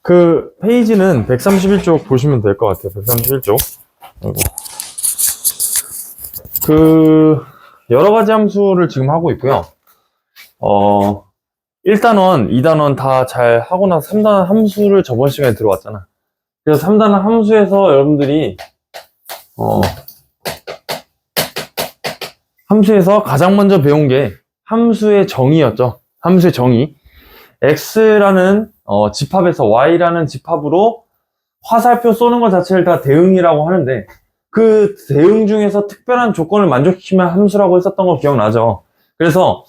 그 페이지는 131쪽 보시면 될 것 같아요. 131쪽. 아이고. 여러 가지 함수를 지금 하고 있고요. 1단원, 2단원 다 잘 하고 나서 3단원 함수를 저번 시간에 들어왔잖아. 그래서 3단원 함수에서 여러분들이, 함수에서 가장 먼저 배운 게 함수의 정의였죠. 함수의 정의. x라는 집합에서 y라는 집합으로 화살표 쏘는 것 자체를 다 대응이라고 하는데, 그 대응 중에서 특별한 조건을 만족시키면 함수라고 했었던 거 기억나죠? 그래서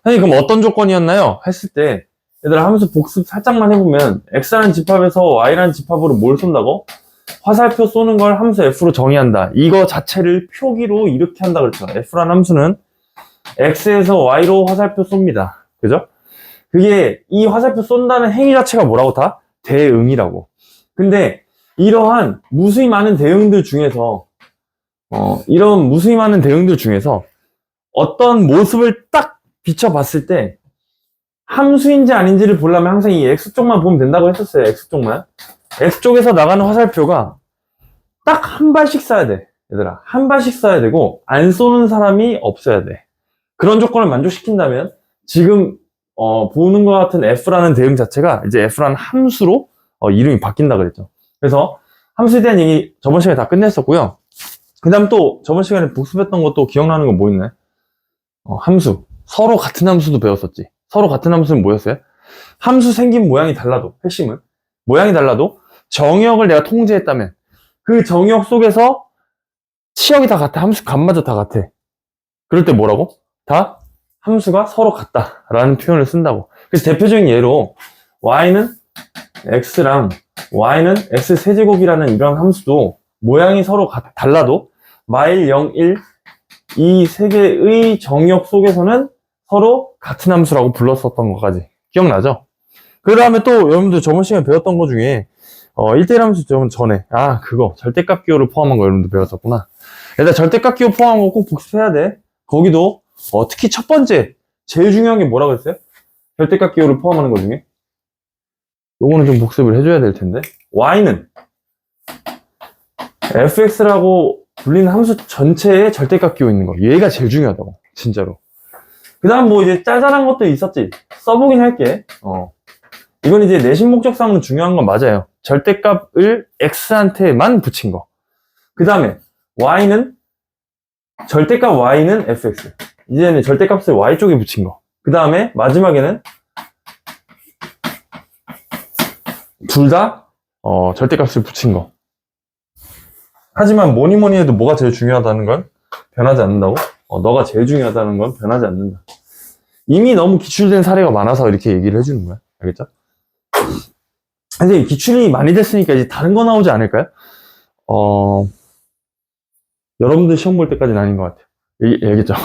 선생님 그럼 어떤 조건이었나요? 했을 때 얘들아 함수 복습 살짝만 해보면 x라는 집합에서 y라는 집합으로 뭘 쏜다고? 화살표 쏘는 걸 함수 f로 정의한다. 이거 자체를 표기로 이렇게 한다 그랬죠. f라는 함수는 x에서 y로 화살표 쏩니다. 그죠? 그게 이 화살표 쏜다는 행위 자체가 뭐라고 다? 대응이라고. 근데 이러한 무수히 많은 대응들 중에서 이런 무수히 많은 대응들 중에서 어떤 모습을 딱 비춰봤을 때 함수인지 아닌지를 보려면 항상 이 x쪽만 보면 된다고 했었어요. x쪽만. x쪽에서 나가는 화살표가 딱 한 발씩 쏴야 돼. 얘들아. 한 발씩 쏴야 되고 안 쏘는 사람이 없어야 돼. 그런 조건을 만족시킨다면 지금 보는 것 같은 f라는 대응 자체가 이제 f라는 함수로 이름이 바뀐다 그랬죠. 그래서 함수에 대한 얘기 저번 시간에 다 끝냈었고요. 그 다음 또 저번 시간에 복습했던 것도 기억나는 거 뭐 있나요? 함수. 서로 같은 함수도 배웠었지. 서로 같은 함수는 뭐였어요? 함수 생긴 모양이 달라도, 핵심은 모양이 달라도 정역을 내가 통제했다면 그 정역 속에서 치역이 다 같아. 함수 값마저 다 같아. 그럴 때 뭐라고? 다 함수가 서로 같다라는 표현을 쓴다고. 그래서 대표적인 예로 y는 x랑 y는 x 세제곱이라는 이런 함수도 모양이 서로 달라도 마일 0, 1 이 세 개의 정역 속에서는 서로 같은 함수라고 불렀었던 것까지 기억나죠? 그 다음에 또 여러분들 저번 시간에 배웠던 것 중에 1대1 함수 전에 그거 절대값 기호를 포함한 거 여러분들 배웠었구나. 일단 절대값 기호 포함한 거 꼭 복습해야 돼. 거기도 특히 첫 번째 제일 중요한 게 뭐라고 했어요? 절대값 기호를 포함하는 거 중에 요거는 좀 복습을 해줘야 될 텐데 y는 fx라고 불리는 함수 전체에 절대값 기호 있는 거 얘가 제일 중요하다고 진짜로. 그 다음 뭐 이제 짜잘한 것도 있었지. 써보긴 할게. 이건 이제 내신 목적상으로 중요한 건 맞아요. 절대값을 x한테만 붙인 거. 그 다음에 y는 절대값 y는 fx. 이제는 절대값을 y 쪽에 붙인 거. 그 다음에 마지막에는 둘 다 절대값을 붙인 거. 하지만 뭐니 해도 뭐가 제일 중요하다는 건 변하지 않는다고? 너가 제일 중요하다는 건 변하지 않는다. 이미 너무 기출된 사례가 많아서 이렇게 얘기를 해주는 거야. 알겠죠? 근데 기출이 많이 됐으니까 이제 다른 거 나오지 않을까요? 여러분들 시험 볼 때까지는 아닌 것 같아요. 알겠죠?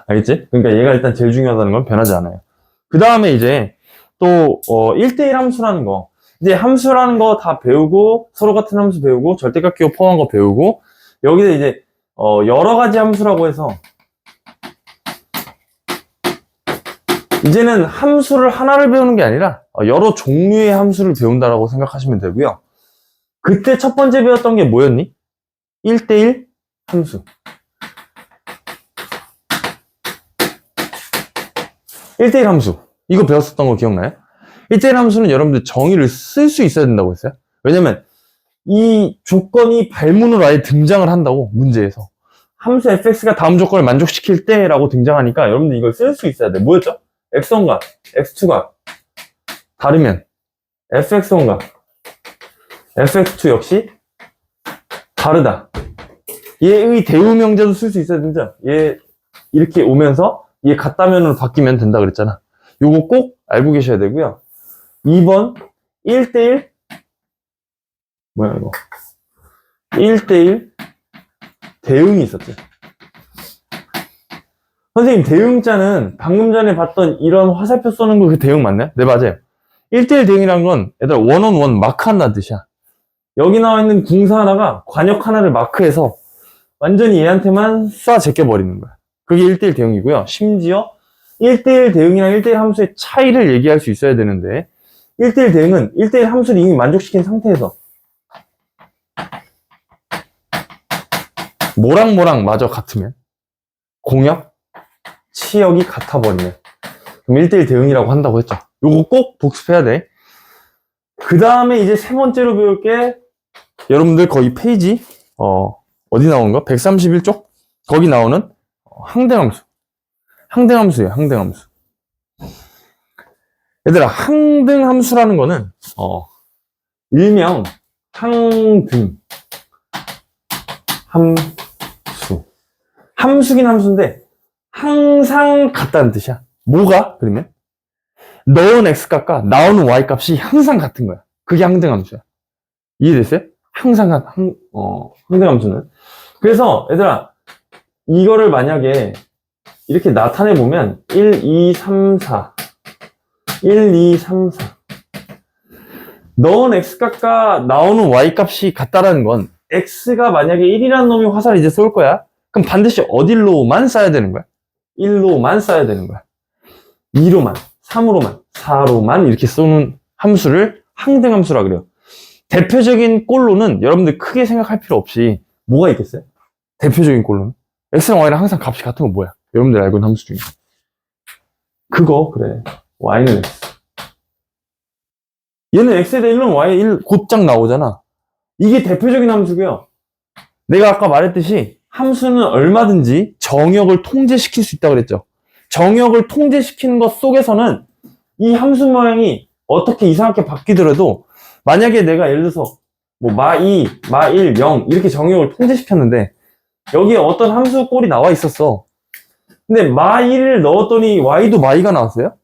알겠지? 그러니까 얘가 일단 제일 중요하다는 건 변하지 않아요. 그 다음에 이제 또 1대1 함수라는 거. 이제 함수라는 거 다 배우고 서로 같은 함수 배우고 절대값 기호 포함한 거 배우고 여기서 이제 여러 가지 함수라고 해서 이제는 함수를 하나를 배우는 게 아니라 여러 종류의 함수를 배운다라고 생각하시면 되고요. 그때 첫 번째 배웠던 게 뭐였니? 1대1 함수. 1대1 함수. 이거 배웠었던 거 기억나요? 1대1 함수는 여러분들 정의를 쓸 수 있어야 된다고 했어요. 왜냐면 이 조건이 발문으로 아예 등장을 한다고 문제에서. 함수 fx가 다음 조건을 만족시킬 때라고 등장하니까 여러분들 이걸 쓸 수 있어야 돼. 뭐였죠? x1과 x2가 다르면 fx1과 fx2 역시 다르다. 얘의 대우 명제도 쓸 수 있어야 된다. 얘 이렇게 오면서 얘 같다면으로 바뀌면 된다 그랬잖아. 요거 꼭 알고 계셔야 되고요. 2번 1대1 뭐야 이거 1대1 대응이 있었죠. 선생님 대응자는 방금 전에 봤던 이런 화살표 쏘는 거 그 대응 맞나요? 네 맞아요. 1대1 대응이란 건 얘들아 원온 마크한다는 뜻이야. 여기 나와 있는 궁사 하나가 관역 하나를 마크해서 완전히 얘한테만 쏴 제껴버리는 거야. 그게 1대1 대응이고요. 심지어 1대1 대응이랑 1대1 함수의 차이를 얘기할 수 있어야 되는데 1대1 대응은 1대1 함수를 이미 만족시킨 상태에서 뭐랑 마저 같으면 공역, 치역이 같아버리면 그럼 1대1 대응이라고 한다고 했죠. 요거 꼭 복습해야 돼. 그 다음에 이제 세 번째로 배울 게 여러분들 거의 페이지 어디 나오는 거? 131쪽? 거기 나오는 항등함수. 항등함수예요. 항등함수. 얘들아, 항등함수라는 거는 일명 항등 함수. 함수긴 함수인데 항상 같다는 뜻이야. 뭐가? 그러면 넣은 x값과 나오는 y값이 항상 같은 거야. 그게 항등함수야. 이해됐어요? 항상 항등함수는. 그래서 얘들아, 이거를 만약에 이렇게 나타내 보면 1, 2, 3, 4 1, 2, 3, 4 넣은 x값과 나오는 y값이 같다라는 건 x가 만약에 1이라는 놈이 화살을 이제 쏠 거야. 그럼 반드시 어디로만 쏴야 되는 거야? 1로만 쏴야 되는 거야. 2로만, 3으로만, 4로만 이렇게 쏘는 함수를 항등함수라 그래요. 대표적인 꼴로는 여러분들 크게 생각할 필요 없이 뭐가 있겠어요? 대표적인 꼴로는 x랑 y랑 항상 값이 같은 거 뭐야? 여러분들 알고 있는 함수 중에 그거 그래. y는 x. 얘는 x에 대해 1은 y에 1 곧장 나오잖아. 이게 대표적인 함수고요. 내가 아까 말했듯이 함수는 얼마든지 정역을 통제시킬 수 있다고 그랬죠. 정역을 통제시키는 것 속에서는 이 함수 모양이 어떻게 이상하게 바뀌더라도 만약에 내가 예를 들어서 뭐 마2, 마1, 0 이렇게 정역을 통제시켰는데 여기에 어떤 함수 꼴이 나와 있었어. 근데 마1을 넣었더니 y도 마2가 나왔어요?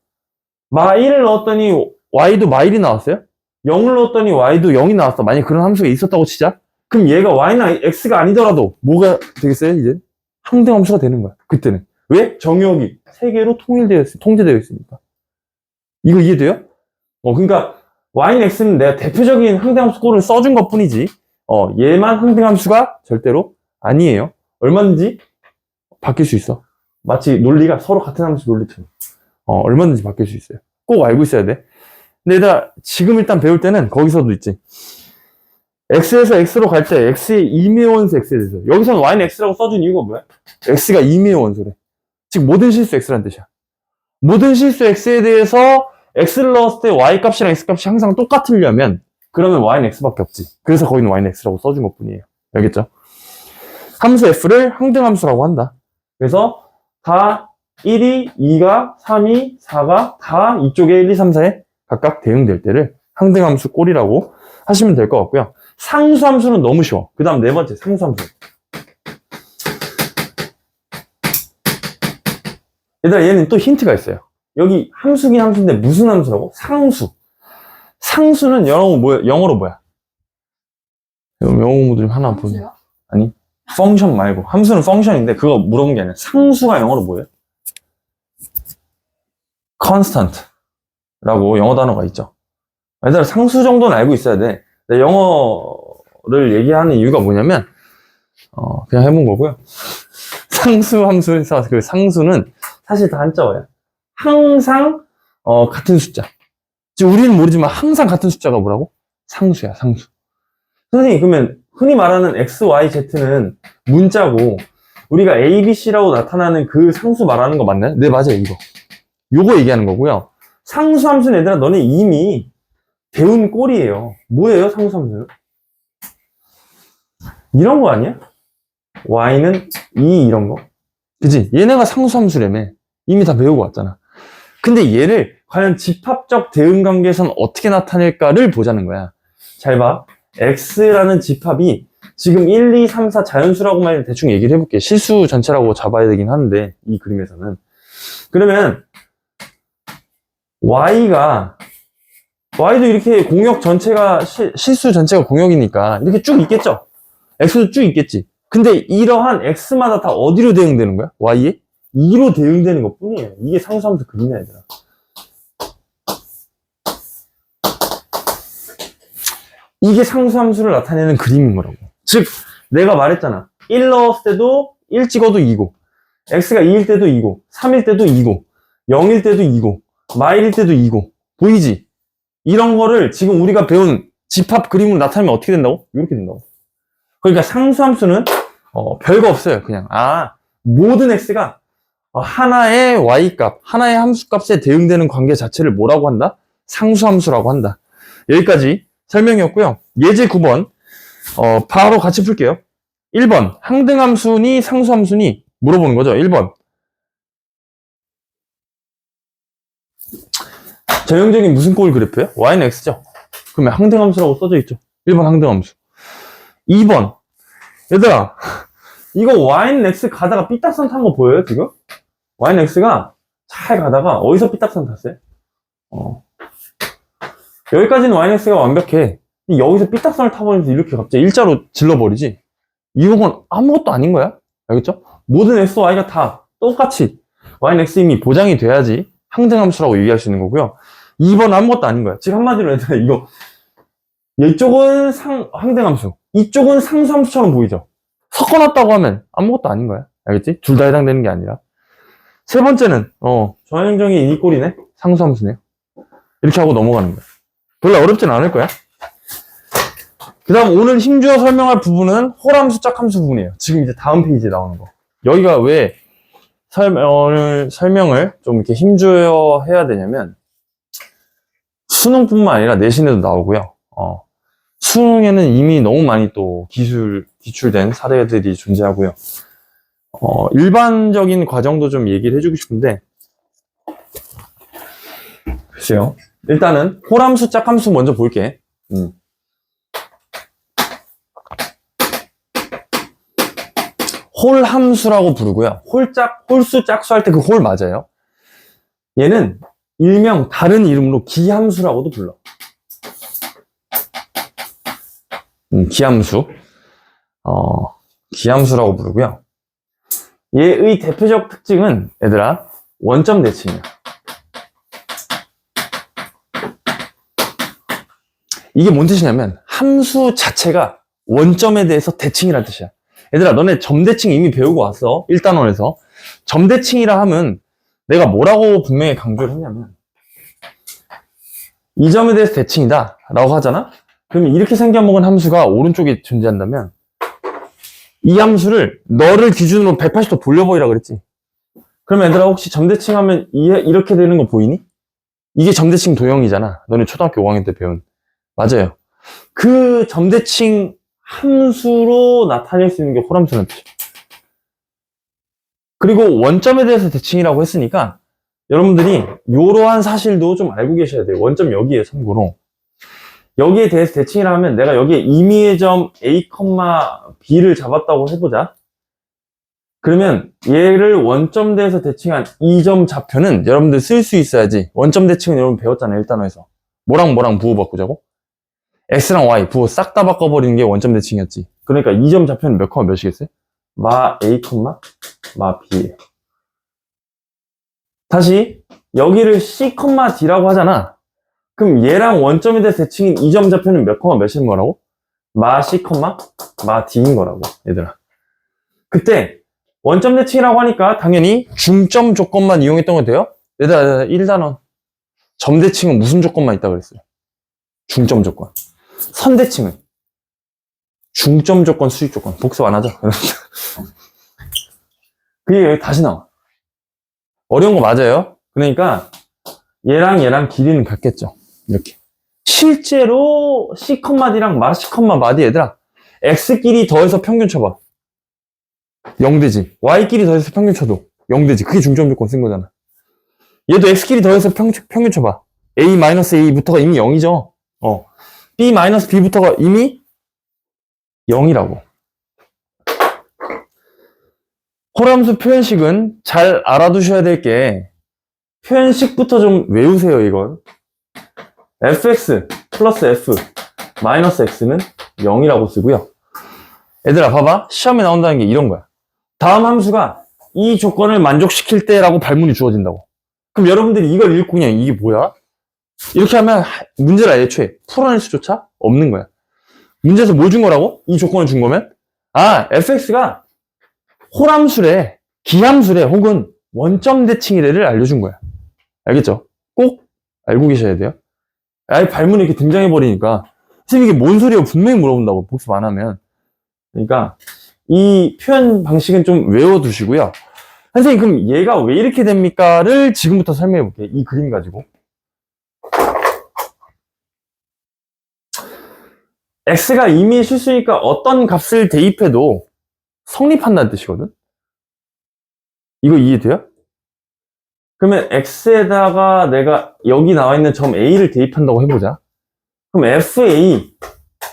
마1을 넣었더니 y도 마1이 나왔어요? 0을 넣었더니 y도 0이 나왔어. 만약에 그런 함수가 있었다고 치자. 그럼 얘가 y나 x가 아니더라도 뭐가 되겠어요? 이제 항등함수가 되는 거야. 그때는. 왜? 정역이 3개로 통제되어 있으니까. 이거 이해돼요? 그러니까 y는 x는 내가 대표적인 항등함수 꼴을 써준 것 뿐이지 얘만 항등함수가 절대로 아니에요. 얼마든지 바뀔 수 있어. 마치 논리가 서로 같은 함수 논리처럼 얼마든지 바뀔 수 있어요. 꼭 알고 있어야 돼. 근데 얘들아, 지금 일단 배울 때는 거기서도 있지. x에서 x로 갈 때 x의 임의 원수 x에 대해서 여기서는 y는 x라고 써준 이유가 뭐야? x가 임의 원수래. 즉 모든 실수 x라는 뜻이야. 모든 실수 x에 대해서 x를 넣었을 때 y값이랑 x값이 항상 똑같으려면 그러면 y는 x밖에 없지. 그래서 거기는 y는 x라고 써준 것 뿐이에요. 알겠죠? 함수 f를 항등함수라고 한다. 그래서 다 1이, 2가, 3이, 4가 다 이쪽에 1, 2, 3, 4에 각각 대응될 때를 항등함수 꼴이라고 하시면 될 것 같고요. 상수함수는 너무 쉬워. 그 다음 네 번째 상수함수. 얘들아, 얘는 또 힌트가 있어요. 여기 함수긴 함수인데 무슨 함수라고? 상수. 상수는 영어로 뭐야? 영어 모드 좀 하나 보세요. 아니, 펑션 말고. 함수는 펑션인데 그거 물어본 게 아니라 상수가 영어로 뭐예요? constant라고 영어 단어가 있죠. 얘들아, 상수 정도는 알고 있어야 돼. 영어를 얘기하는 이유가 뭐냐면 그냥 해본 거고요. 상수 함수에서 그 상수는 사실 다 한자어야. 항상 같은 숫자. 지금 우리는 모르지만 항상 같은 숫자가 뭐라고? 상수야, 상수. 선생님, 그러면 흔히 말하는 x, y, z는 문자고 우리가 a, b, c라고 나타나는 그 상수 말하는 거 맞나요? 네, 맞아요. 요거 얘기하는 거고요. 상수 함수는 얘들아, 너네 이미 배운 꼴이에요. 뭐예요, 상수 함수는? 이런 거 아니야? y는 2 이런 거. 그치? 얘네가 상수 함수라며. 이미 다 배우고 왔잖아. 근데 얘를 과연 집합적 대응 관계에서는 어떻게 나타낼까를 보자는 거야. 잘 봐. x라는 집합이 지금 1, 2, 3, 4 자연수라고만 대충 얘기를 해볼게. 실수 전체라고 잡아야 되긴 하는데 이 그림에서는. 그러면 y도 이렇게 공역 전체가 실수 전체가 공역이니까 이렇게 쭉 있겠죠? x도 쭉 있겠지. 근데 이러한 x마다 다 어디로 대응되는 거야? y에? 2로 대응되는 것 뿐이에요. 이게 상수함수 그림이야, 얘들아. 이게 상수함수를 나타내는 그림인 거라고. 즉, 내가 말했잖아. 1 넣었을 때도 1 찍어도 2고, x가 2일 때도 2고, 3일 때도 2고, 0일 때도 2고, 마일일 때도 2고. 보이지? 이런 거를 지금 우리가 배운 집합 그림으로 나타내면 어떻게 된다고? 이렇게 된다고. 그러니까 상수함수는 별거 없어요. 그냥 모든 x가 하나의 y값, 하나의 함수값에 대응되는 관계 자체를 뭐라고 한다? 상수함수라고 한다. 여기까지 설명이었고요. 예제 9번 바로 같이 풀게요. 1번 항등함수니 상수함수니 물어보는 거죠. 1번 전형적인 무슨 꼴 그래프예요? y는 x죠. 그러면 항등함수라고 써져 있죠. 1번 항등함수. 2번 얘들아 이거 y는 x 가다가 삐딱선 탄 거 보여요 지금? y는 x가 잘 가다가 어디서 삐딱선 탔어요? 여기까지는 y는 x가 완벽해. 여기서 삐딱선을 타버리면서 이렇게 갑자기 일자로 질러버리지. 이건 아무것도 아닌 거야. 알겠죠? 모든 x, y가 다 똑같이 y는 x 이미 보장이 돼야지 항등함수라고 얘기할 수 있는 거고요. 2번 아무것도 아닌 거야. 즉 한마디로 얘들아 이거 이쪽은 항등함수, 이쪽은 상수함수처럼 보이죠? 섞어놨다고 하면 아무것도 아닌 거야. 알겠지? 둘 다 해당되는 게 아니라. 세 번째는 전형적인 이 꼴이네. 상수함수네요. 이렇게 하고 넘어가는 거야. 별로 어렵진 않을 거야. 그 다음 오늘 힘주어 설명할 부분은 홀함수, 짝함수 부분이에요. 지금 이제 다음 페이지에 나오는 거. 여기가 왜 설명을 좀 이렇게 힘주어 해야 되냐면 수능뿐만 아니라 내신에도 나오고요. 수능에는 이미 너무 많이 또 기출된 사례들이 존재하고요. 일반적인 과정도 좀 얘기를 해주고 싶은데 글쎄요. 일단은 홀함수, 짝함수 먼저 볼게. 홀함수라고 부르고요. 홀수, 짝수 할 때 그 홀 맞아요. 얘는 일명 다른 이름으로 기함수라고도 불러. 기함수. 기함수라고 부르고요. 얘의 대표적 특징은 얘들아 원점 대칭이야. 이게 뭔 뜻이냐면 함수 자체가 원점에 대해서 대칭이라는 뜻이야. 얘들아 너네 점대칭 이미 배우고 왔어. 1단원에서. 점대칭이라 하면 내가 뭐라고 분명히 강조를 했냐면 이 점에 대해서 대칭이다 라고 하잖아. 그러면 이렇게 생겨먹은 함수가 오른쪽에 존재한다면 이 함수를 너를 기준으로 180도 돌려버리라 그랬지. 그러면 얘들아 혹시 점대칭 하면 이렇게 되는 거 보이니? 이게 점대칭 도형이잖아. 너네 초등학교 5학년 때 배운. 맞아요. 그 점대칭 함수로 나타낼 수 있는 게 홀함수라는 뜻이죠. 그리고 원점에 대해서 대칭이라고 했으니까 여러분들이 이러한 사실도 좀 알고 계셔야 돼요. 원점 여기에 참고로. 여기에 대해서 대칭이라 하면 내가 여기에 임의의 점 A, B를 잡았다고 해보자. 그러면 얘를 원점 대해서 대칭한 이 점 좌표는 여러분들 쓸 수 있어야지. 원점 대칭은 여러분 배웠잖아요. 1단원에서. 뭐랑 뭐랑 부호 바꾸자고? X랑 Y 부호 싹 다 바꿔버리는 게 원점 대칭이었지. 그러니까 이 점 좌표는 몇 컴마 몇이겠어요? 마 A, 마 B예요. 다시 여기를 C, D라고 하잖아. 그럼 얘랑 원점에 대해서 대칭인 이 점 좌표는 몇 컴마 몇인 거라고? 마 C, 마 D인 거라고 얘들아. 그때 원점 대칭이라고 하니까 당연히 중점 조건만 이용했던 거 돼요? 얘들아 1단원 점 대칭은 무슨 조건만 있다고 그랬어요? 중점 조건. 선 대칭은 중점 조건, 수직 조건. 복습 안 하죠? 그게 여기 다시 나와. 어려운 거 맞아요. 그러니까 얘랑 길이는 같겠죠. 이렇게. 실제로 C, D랑 마 C, 마디 얘들아 X끼리 더해서 평균 쳐봐. 0되지. Y끼리 더해서 평균 쳐도 0되지. 그게 중점 조건 쓴 거잖아. 얘도 X끼리 더해서 평균 쳐봐. A-A부터가 이미 0이죠. B-B부터가 이미 0이라고. 홀함수 표현식은 잘 알아두셔야 될 게 표현식부터 좀 외우세요, 이걸. fx 플러스 f 마이너스 x는 0이라고 쓰고요. 얘들아 봐봐. 시험에 나온다는 게 이런 거야. 다음 함수가 이 조건을 만족시킬 때라고 발문이 주어진다고. 그럼 여러분들이 이걸 읽고 그냥 이게 뭐야? 이렇게 하면 문제를 애초에 풀어낼 수조차 없는 거야. 문제에서 뭘 준 거라고? 이 조건을 준 거면? fx가 홀함수래, 기함수래, 혹은 원점 대칭이래를 알려준 거야. 알겠죠? 꼭 알고 계셔야 돼요. 아예 발문이 이렇게 등장해버리니까. 선생님 이게 뭔 소리야? 분명히 물어본다고, 복습 안 하면. 그러니까, 이 표현 방식은 좀 외워두시고요. 선생님, 그럼 얘가 왜 이렇게 됩니까?를 지금부터 설명해 볼게요. 이 그림 가지고. x가 이미 실수니까 어떤 값을 대입해도 성립한다는 뜻이거든? 이거 이해돼요? 그러면 x에다가 내가 여기 나와 있는 점 a를 대입한다고 해보자. 그럼 fa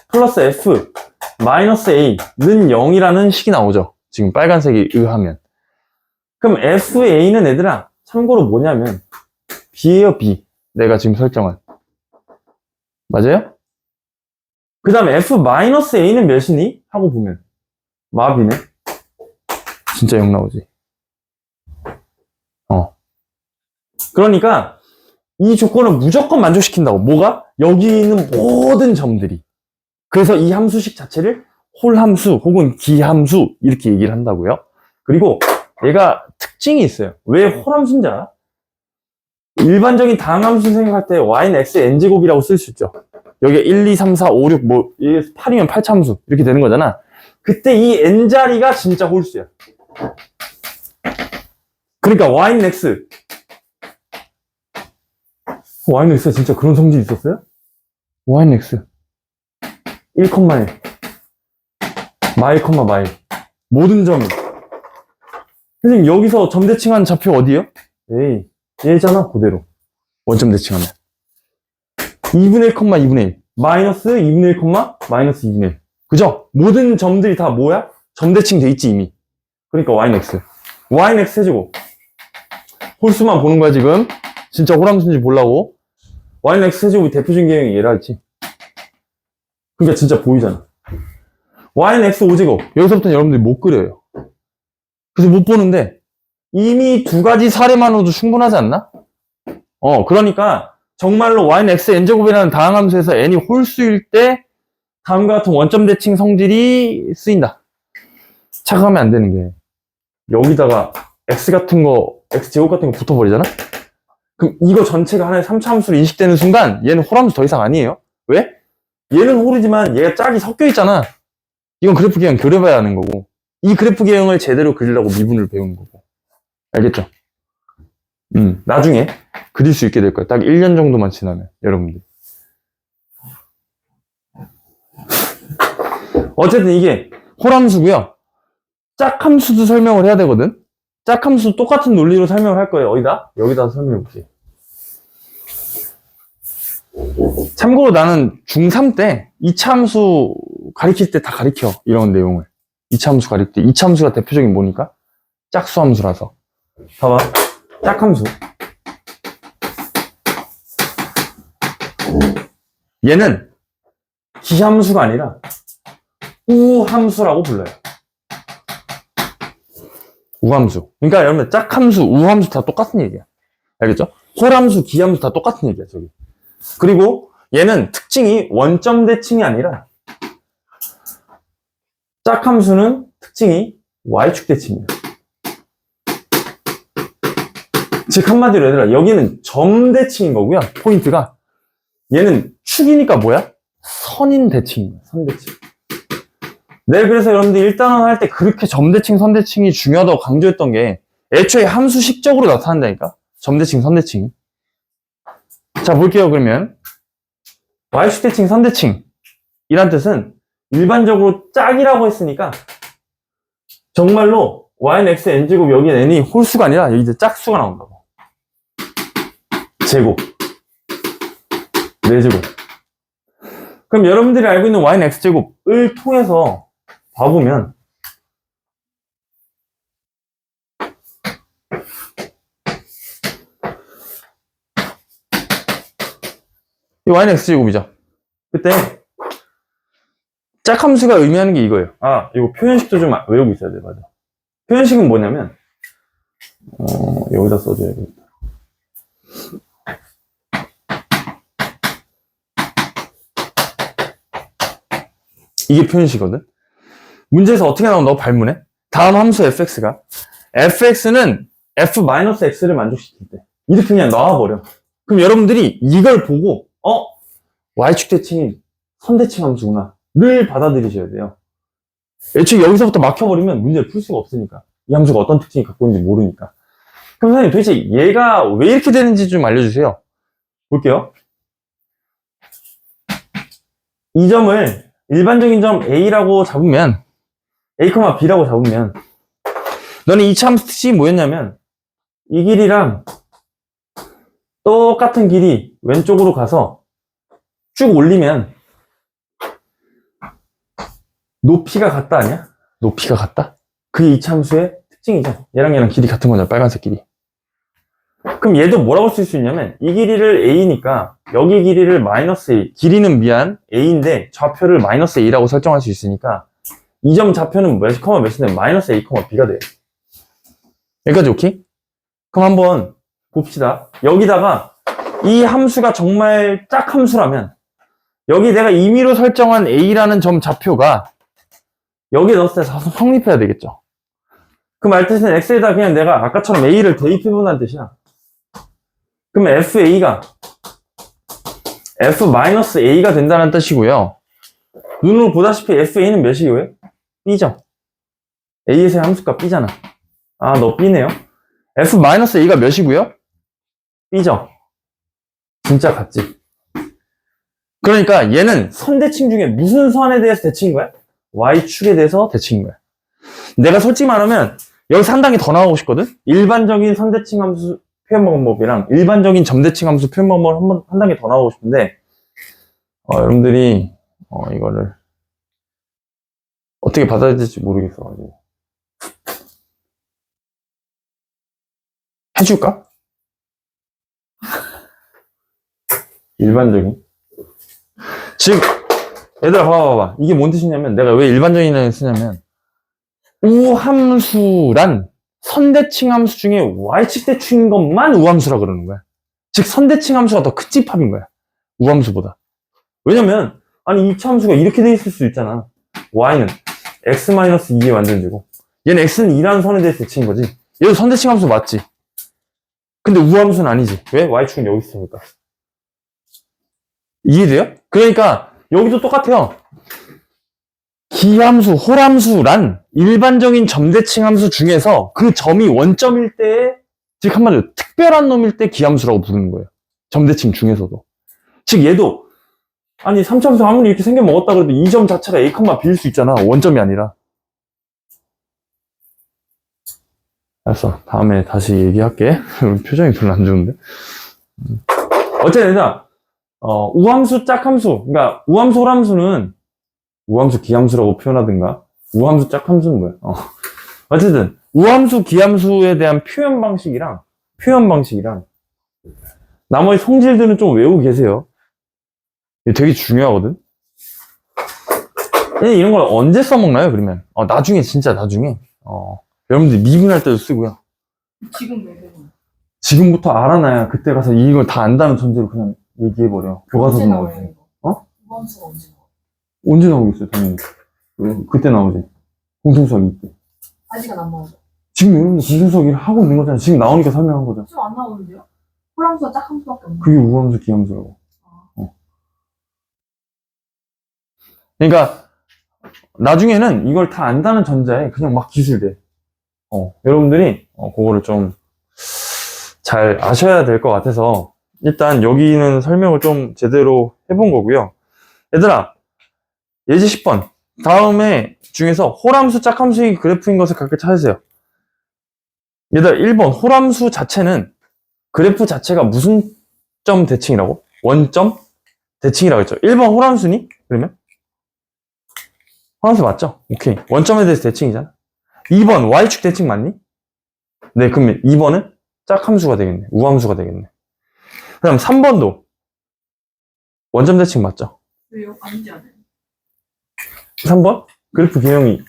플러스 f 마이너스 a는 0이라는 식이 나오죠. 지금 빨간색에 의하면. 그럼 fa는 얘들아 참고로 뭐냐면 b예요, b. 내가 지금 설정한. 맞아요? 그 다음에 f-a는 몇이니? 하고 보면 마비네. 진짜 0 나오지. 그러니까 이 조건을 무조건 만족시킨다고. 뭐가? 여기 있는 모든 점들이. 그래서 이 함수식 자체를 홀함수 혹은 기함수 이렇게 얘기를 한다고요. 그리고 얘가 특징이 있어요. 왜 홀함수인지 알아? 일반적인 다항함수 생각할 때 y는 x n제곱이라고 쓸 수 있죠. 여기가 1, 2, 3, 4, 5, 6, 뭐 8이면 8참수 이렇게 되는 거잖아. 그때 이 n자리가 진짜 홀수야. 그러니까 y는 x. y는 x가 진짜 그런 성질이 있었어요? y는 x 1, 1 마일, 마일 모든 점이. 선생님 여기서 점대칭한 좌표 어디요? 에이 얘잖아. 그대로 원점 대칭하면 2분의 1, 2분의 1 마이너스 2분의 1, 마이너스 2분의 1 그죠? 모든 점들이 다 뭐야? 점대칭 돼 있지 이미. 그러니까 y는 x y는 x 해주고 홀수만 보는 거야 지금. 진짜 홀함수인지 보려고. y는 x 해주고 대표적인 개형이 얘라 했지. 그러니까 진짜 보이잖아. y는 x 5제곱 여기서부터는 여러분들이 못 그려요. 그래서 못 보는데 이미 두 가지 사례만으로도 충분하지 않나? 그러니까 정말로 y는 x n제곱이라는 다항함수에서 n이 홀수일 때 다음과 같은 원점 대칭 성질이 쓰인다. 착각하면 안 되는 게 여기다가 x 같은 거 x제곱 같은 거 붙어버리잖아? 그럼 이거 전체가 하나의 3차 함수로 인식되는 순간 얘는 홀함수 더 이상 아니에요. 왜? 얘는 홀이지만 얘가 짝이 섞여 있잖아. 이건 그래프 개형 그려봐야 하는 거고 이 그래프 개형을 제대로 그리려고 미분을 배우는 거고. 알겠죠? 나중에 그릴 수 있게 될 거야. 딱 1년 정도만 지나면 여러분들. 어쨌든 이게 홀함수고요. 짝함수도 설명을 해야 되거든. 짝함수 똑같은 논리로 설명을 할 거예요. 어디다? 여기다 설명해 볼게. 참고로 나는 중3 때 2차 함수 가리킬 때 다 가리켜. 이런 내용을. 2차 함수 가리킬 때. 2차 함수가 대표적인 뭐니까? 짝수함수라서. 봐봐. 짝함수. 얘는 기함수가 아니라 우함수라고 불러요. 우함수. 그러니까 여러분 짝함수, 우함수 다 똑같은 얘기야. 알겠죠? 홀함수, 기함수 다 똑같은 얘기야, 저기. 그리고 얘는 특징이 원점 대칭이 아니라 짝함수는 특징이 y축 대칭이야. 즉 한마디로 얘들아 여기는 점 대칭인 거고요. 포인트가 얘는 축이니까 뭐야? 선인 대칭이야. 선 대칭. 네, 그래서 여러분들 일단은 할 때 그렇게 점대칭, 선대칭이 중요하다고 강조했던 게 애초에 함수식적으로 나타난다니까? 점대칭, 선대칭이. 자, 볼게요, 그러면. y축 대칭, 선대칭. 이란 뜻은 일반적으로 짝이라고 했으니까 정말로 y는 x n제곱 여기 n이 홀수가 아니라 여기 이제 짝수가 나온다고. 제곱. 4제곱. 그럼 여러분들이 알고 있는 y는 x제곱을 통해서 봐보면 이 y는 x제곱이죠. 그때 짝함수가 의미하는 게 이거예요. 아, 이거 표현식도 좀 외우고 있어야 돼. 맞아. 표현식은 뭐냐면 여기다 써줘야겠다. 이게 표현식이거든. 문제에서 어떻게 나온다고? 발문에 다음 함수 fx는 f-x를 만족시킬 때 이렇게 그냥 나와버려. 그럼 여러분들이 이걸 보고 y축 대칭이 선대칭 함수구나 를 받아들이셔야 돼요. 애초에 여기서부터 막혀버리면 문제를 풀 수가 없으니까. 이 함수가 어떤 특징이 갖고 있는지 모르니까. 그럼 선생님 도대체 얘가 왜 이렇게 되는지 좀 알려주세요. 볼게요. 이 점을 일반적인 점 A라고 잡으면 A, B라고 잡으면 너는 이 함수 특징이 뭐였냐면 이 길이랑 똑같은 길이 왼쪽으로 가서 쭉 올리면 높이가 같다 아니야? 높이가 같다? 그게 이 함수의 특징이죠. 얘랑 길이 같은 거잖아. 빨간색 길이. 그럼 얘도 뭐라고 쓸 수 있냐면 이 길이를 A니까 여기 길이를 마이너스 A, 길이는 A인데 좌표를 마이너스 A라고 설정할 수 있으니까 이 점 좌표는 몇인데 마이너스 A, B가 돼요. 여기까지 오케이? 그럼 한번 봅시다. 여기다가 이 함수가 정말 짝 함수라면 여기 내가 임의로 설정한 A라는 점 좌표가 여기에 넣었을 때 성립해야 되겠죠. 그 말 뜻은 X에다 그냥 내가 아까처럼 A를 대입해본다는 뜻이야. 그러면 FA가 F-A가 된다는 뜻이고요. 눈으로 보다시피 FA는 몇이에요? B죠. A에서의 함수가 B잖아. 아, 너 B네요. F-A가 몇이고요? B죠. 진짜 같지. 그러니까 얘는 선대칭 중에 무슨 선에 대해서 대칭인 거야? Y축에 대해서 대칭인 거야. 내가 솔직히 말하면 여기서 한 단계 더 나가고 싶거든? 일반적인 선대칭 함수 표현 방법이랑 일반적인 점대칭 함수 표현 방법을 한 단계 더 나가고 싶은데 여러분들이 이거를 어떻게 받아들일지 모르겠어가지고 해줄까? 일반적인 즉 얘들아 봐봐 이게 뭔 뜻이냐면 내가 왜 일반적인을 쓰냐면 우함수란 선대칭 함수 중에 y축 대칭인 것만 우함수라 그러는 거야. 즉 선대칭 함수가 더 큰 집합인 거야. 우함수보다. 왜냐면 아니 이 함수가 이렇게 돼 있을 수 있잖아. y는 x-2의 완전제곱. 얘는 x는 2라는 선에 대해서 대칭인 거지. 얘도 선대칭 함수 맞지? 근데 우함수는 아니지. 왜? y축은 여기 있으니까. 이해돼요? 그러니까 여기도 똑같아요. 기함수, 홀함수란 일반적인 점대칭 함수 중에서 그 점이 원점일 때, 즉 한마디로 특별한 놈일 때 기함수라고 부르는 거예요. 점대칭 중에서도. 즉 얘도 아니 3차함수 아무리 이렇게 생겨 먹었다 그래도 이 점 자체가 A, B일 수 있잖아. 원점이 아니라. 알았어. 다음에 다시 얘기할게. 표정이 별로 안 좋은데. 어쨌든 우함수, 짝함수. 그러니까 우함수, 홀함수는 우함수, 기함수라고 표현하든가 우함수, 짝함수는 뭐야? 어쨌든 우함수, 기함수에 대한 표현 방식이랑 나머지 성질들은 좀 외우고 계세요. 이게 되게 중요하거든. 이런 걸 언제 써먹나요? 그러면 나중에 진짜 나중에 여러분들 미분할 때도 쓰고요. 지금 왜 배워? 지금부터 알아놔야 그때 가서 이걸 다 안다는 전제로 그냥 얘기해버려. 교과서 언제 나오지. 나와요, 이거? 우함수가 언제 나와? 언제 나오겠어요, 당연히. 그때 나오지. 공통수학 2때. 아직은 안 나오죠? 지금 여러분들 공통수학 1 하고 있는 거잖아. 지금 나오니까 설명한 거잖아. 지금 안 나오는데요? 홀함수와 짝함수밖에 없는데. 그게 우함수, 기함수라고. 그러니까 나중에는 이걸 다 안다는 전자에 그냥 막 기술돼. 여러분들이 그거를 좀 잘 아셔야 될 것 같아서 일단 여기는 설명을 좀 제대로 해본 거고요. 얘들아, 예제 10번. 다음에 중에서 홀함수, 짝함수의 그래프인 것을 각각 찾으세요. 얘들아, 1번. 홀함수 자체는 그래프 자체가 무슨 점 대칭이라고? 원점 대칭이라고 했죠. 1번 홀함수니? 그러면? 홀함수 맞죠? 오케이. 원점에 대해서 대칭이잖아. 2번 y축 대칭 맞니? 네, 그러면 2번은 짝함수가 되겠네. 우함수가 되겠네. 그 다음 3번도 원점 대칭 맞죠? 왜요? 아닌지 아세요? 3번? 그래프 개형이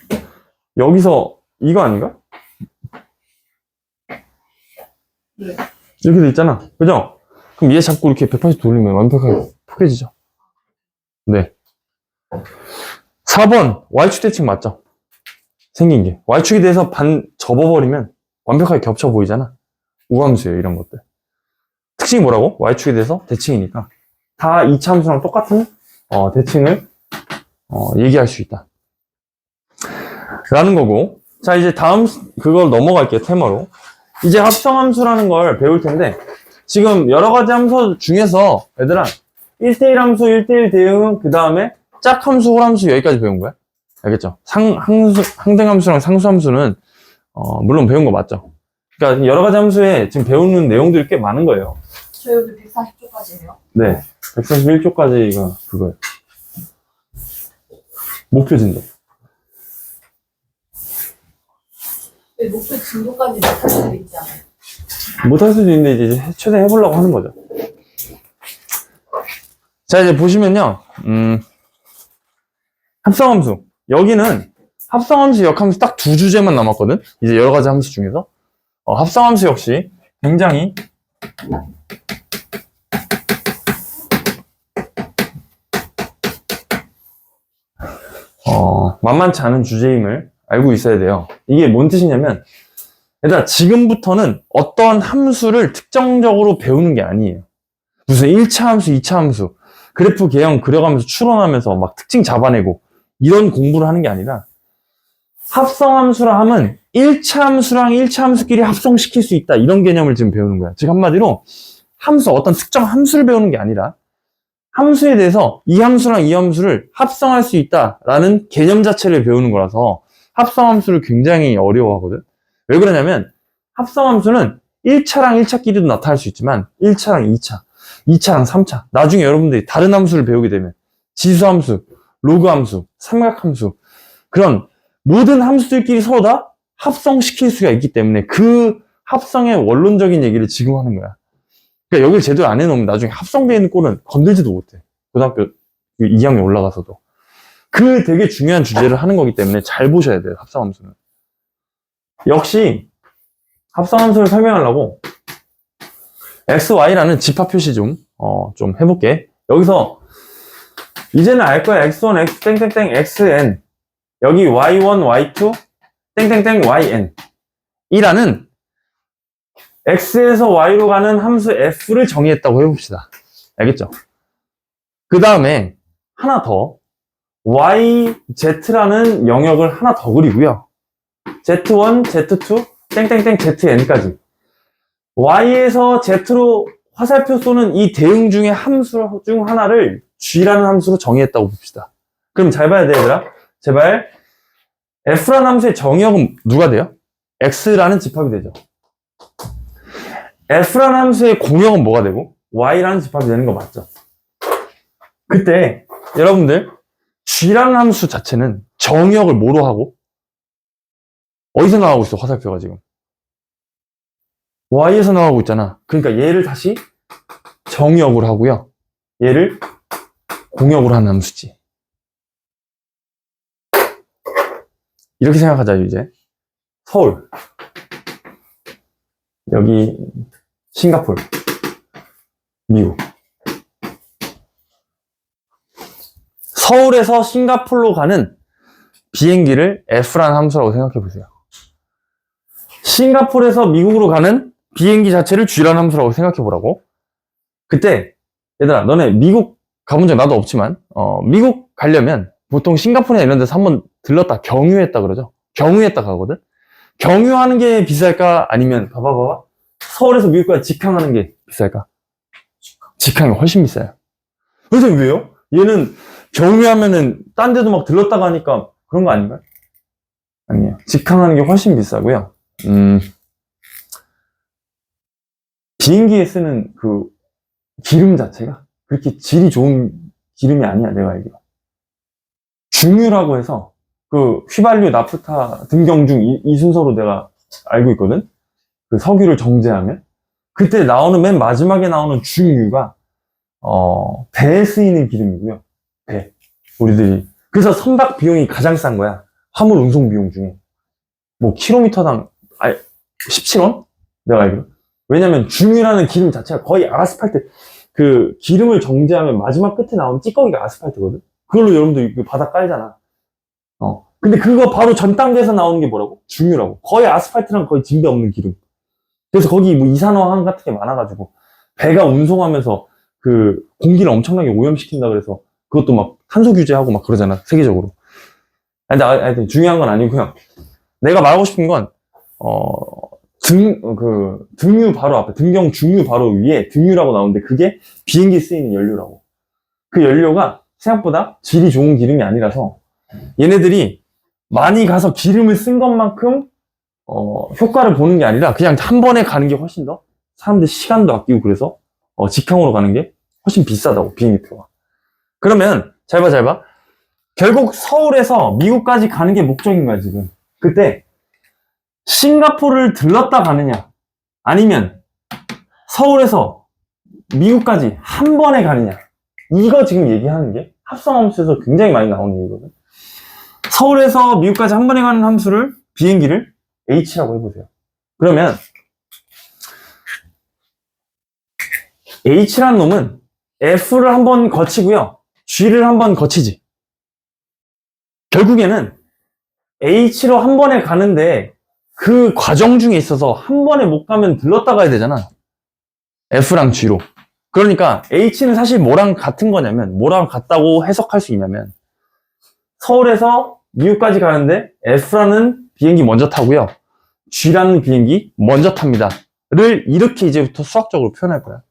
여기서 이거 아닌가? 네. 이렇게 돼 있잖아. 그죠? 그럼 얘 잡고 이렇게 180도 돌리면 완벽하게 포개지죠. 네. 4번 y축 대칭 맞죠? 생긴 게 y축에 대해서 반 접어버리면 완벽하게 겹쳐 보이잖아. 우함수예요, 이런 것들. 특징이 뭐라고? y축에 대해서 대칭이니까. 다 2차 함수랑 똑같은 대칭을 얘기할 수 있다. 라는 거고. 자, 이제 다음 그걸 넘어갈게요. 테마로. 이제 합성함수라는 걸 배울 텐데, 지금 여러 가지 함수 중에서 얘들아 1대1 함수, 1대1 대응, 그 다음에 짝함수, 홀함수 여기까지 배운 거야. 알겠죠? 항등함수랑 상수함수는 물론 배운 거 맞죠? 그러니까 여러 가지 함수에 지금 배우는 내용들이 꽤 많은 거예요. 저 여기 140초까지예요. 네, 141쪽까지가 그거예요. 목표 진도. 왜 목표 진도까지 못할 수도 있지 않아요? 못할 수도 있는데 이제 최대한 해보려고 하는 거죠. 자, 이제 보시면요, 합성함수. 여기는 합성함수, 역함수 딱 두 주제만 남았거든? 이제 여러 가지 함수 중에서. 합성함수 역시 굉장히 만만치 않은 주제임을 알고 있어야 돼요. 이게 뭔 뜻이냐면, 일단 지금부터는 어떠한 함수를 특정적으로 배우는 게 아니에요. 무슨 1차 함수, 2차 함수, 그래프 개형 그려가면서 추론하면서 막 특징 잡아내고 이런 공부를 하는 게 아니라, 합성함수라 함은 1차 함수랑 1차 함수끼리 합성시킬 수 있다, 이런 개념을 지금 배우는 거야. 즉 한마디로 함수, 어떤 특정 함수를 배우는 게 아니라 함수에 대해서 이 함수랑 이 함수를 합성할 수 있다라는 개념 자체를 배우는 거라서 합성함수를 굉장히 어려워하거든. 왜 그러냐면 합성함수는 1차랑 1차끼리도 나타날 수 있지만 1차랑 2차, 2차랑 3차, 나중에 여러분들이 다른 함수를 배우게 되면 지수함수, 로그함수, 삼각함수, 그런 모든 함수들끼리 서로 다 합성시킬 수가 있기 때문에 그 합성의 원론적인 얘기를 지금 하는 거야. 그러니까 여기를 제대로 안 해놓으면 나중에 합성되어 있는 꼴은 건들지도 못해. 고등학교 2학년 올라가서도. 그 되게 중요한 주제를 하는 거기 때문에 잘 보셔야 돼요, 합성함수는. 역시 합성함수를 설명하려고 x, y라는 집합 표시 좀 해볼게. 여기서 이제는 알 거야. x1, x 땡땡땡 xn, 여기 y1, y2 땡땡땡 yn 이라는 x에서 y로 가는 함수 f를 정의했다고 해봅시다. 알겠죠? 그 다음에 하나 더 yz라는 영역을 하나 더 그리고요. z1, z2, 땡땡땡 zn까지 y에서 z로 화살표 쏘는 이 대응 중에 함수 중 하나를 g라는 함수로 정의했다고 봅시다. 그럼 잘 봐야 돼, 얘들아. 제발. f라는 함수의 정의역은 누가 돼요? x라는 집합이 되죠. f라는 함수의 공역은 뭐가 되고 y라는 집합이 되는 거 맞죠? 그때 여러분들 g라는 함수 자체는 정의역을 뭐로 하고 어디서 나가고 있어? 화살표가 지금 y에서 나가고 있잖아. 그러니까 얘를 다시 정의역으로 하고요, 얘를 공역으로 하는 함수지. 이렇게 생각하자. 이제 서울, 여기 싱가포르, 미국. 서울에서 싱가포르로 가는 비행기를 F라는 함수라고 생각해 보세요. 싱가포르에서 미국으로 가는 비행기 자체를 G라는 함수라고 생각해 보라고. 그때 얘들아, 너네 미국 가본 적 나도 없지만 미국 가려면 보통 싱가포르나 이런 데서 한번 들렀다 경유했다 그러죠. 경유했다 가거든. 경유하는 게 비쌀까? 아니면 봐봐 서울에서 미국까지 직항하는 게 비쌀까? 직항이 훨씬 비싸요. 선생님 왜요? 얘는 경유하면은 딴 데도 막 들렀다가 하니까 그런 거 아닌가요? 아니에요. 직항하는 게 훨씬 비싸고요. 비행기에 쓰는 그 기름 자체가 그렇게 질이 좋은 기름이 아니야, 내가 알기로. 중유라고 해서 그 휘발유, 나프타, 등경중 이 순서로 내가 알고 있거든. 그 석유를 정제하면 그때 나오는 맨 마지막에 나오는 중유가 배에 쓰이는 기름이고요. 배. 우리들이 그래서 선박 비용이 가장 싼 거야. 화물 운송 비용 중에. 뭐 킬로미터당 17원? 내가 알기로. 왜냐면 중유라는 기름 자체가 거의 아스팔트, 그 기름을 정제하면 마지막 끝에 나오는 찌꺼기가 아스팔트거든. 그걸로 여러분들 그 바닥 깔잖아. 근데 그거 바로 전 단계에서 나오는 게 뭐라고? 중유라고. 거의 아스팔트랑 거의 진배 없는 기름. 그래서 거기 뭐 이산화황 같은 게 많아가지고 배가 운송하면서 그 공기를 엄청나게 오염시킨다 그래서 그것도 막 탄소 규제하고 막 그러잖아, 세계적으로. 근데 하여튼 중요한 건 아니고요. 내가 말하고 싶은 건 등유 바로 앞에, 등경 중유 바로 위에 등유라고 나오는데 그게 비행기에 쓰이는 연료라고. 그 연료가 생각보다 질이 좋은 기름이 아니라서 얘네들이 많이 가서 기름을 쓴 것만큼 효과를 보는 게 아니라 그냥 한 번에 가는 게 훨씬 더 사람들 시간도 아끼고 그래서 직항으로 가는 게 훨씬 비싸다고, 비행기표가. 그러면 잘 봐. 결국 서울에서 미국까지 가는 게 목적인 거야, 지금. 그때 싱가포르를 들렀다 가느냐 아니면 서울에서 미국까지 한 번에 가느냐, 이거 지금 얘기하는 게 합성함수에서 굉장히 많이 나오는 얘기거든. 서울에서 미국까지 한 번에 가는 함수를, 비행기를 H라고 해보세요. 그러면 H라는 놈은 F를 한 번 거치고요, G를 한 번 거치지. 결국에는 H로 한 번에 가는데 그 과정 중에 있어서 한 번에 못 가면 들렀다 가야 되잖아, F랑 G로. 그러니까 H는 사실 뭐랑 같은 거냐면, 뭐랑 같다고 해석할 수 있냐면, 서울에서 미국까지 가는데 F라는 비행기 먼저 타고요, G라는 비행기 먼저 탑니다 를 이렇게 이제부터 수학적으로 표현할 거야.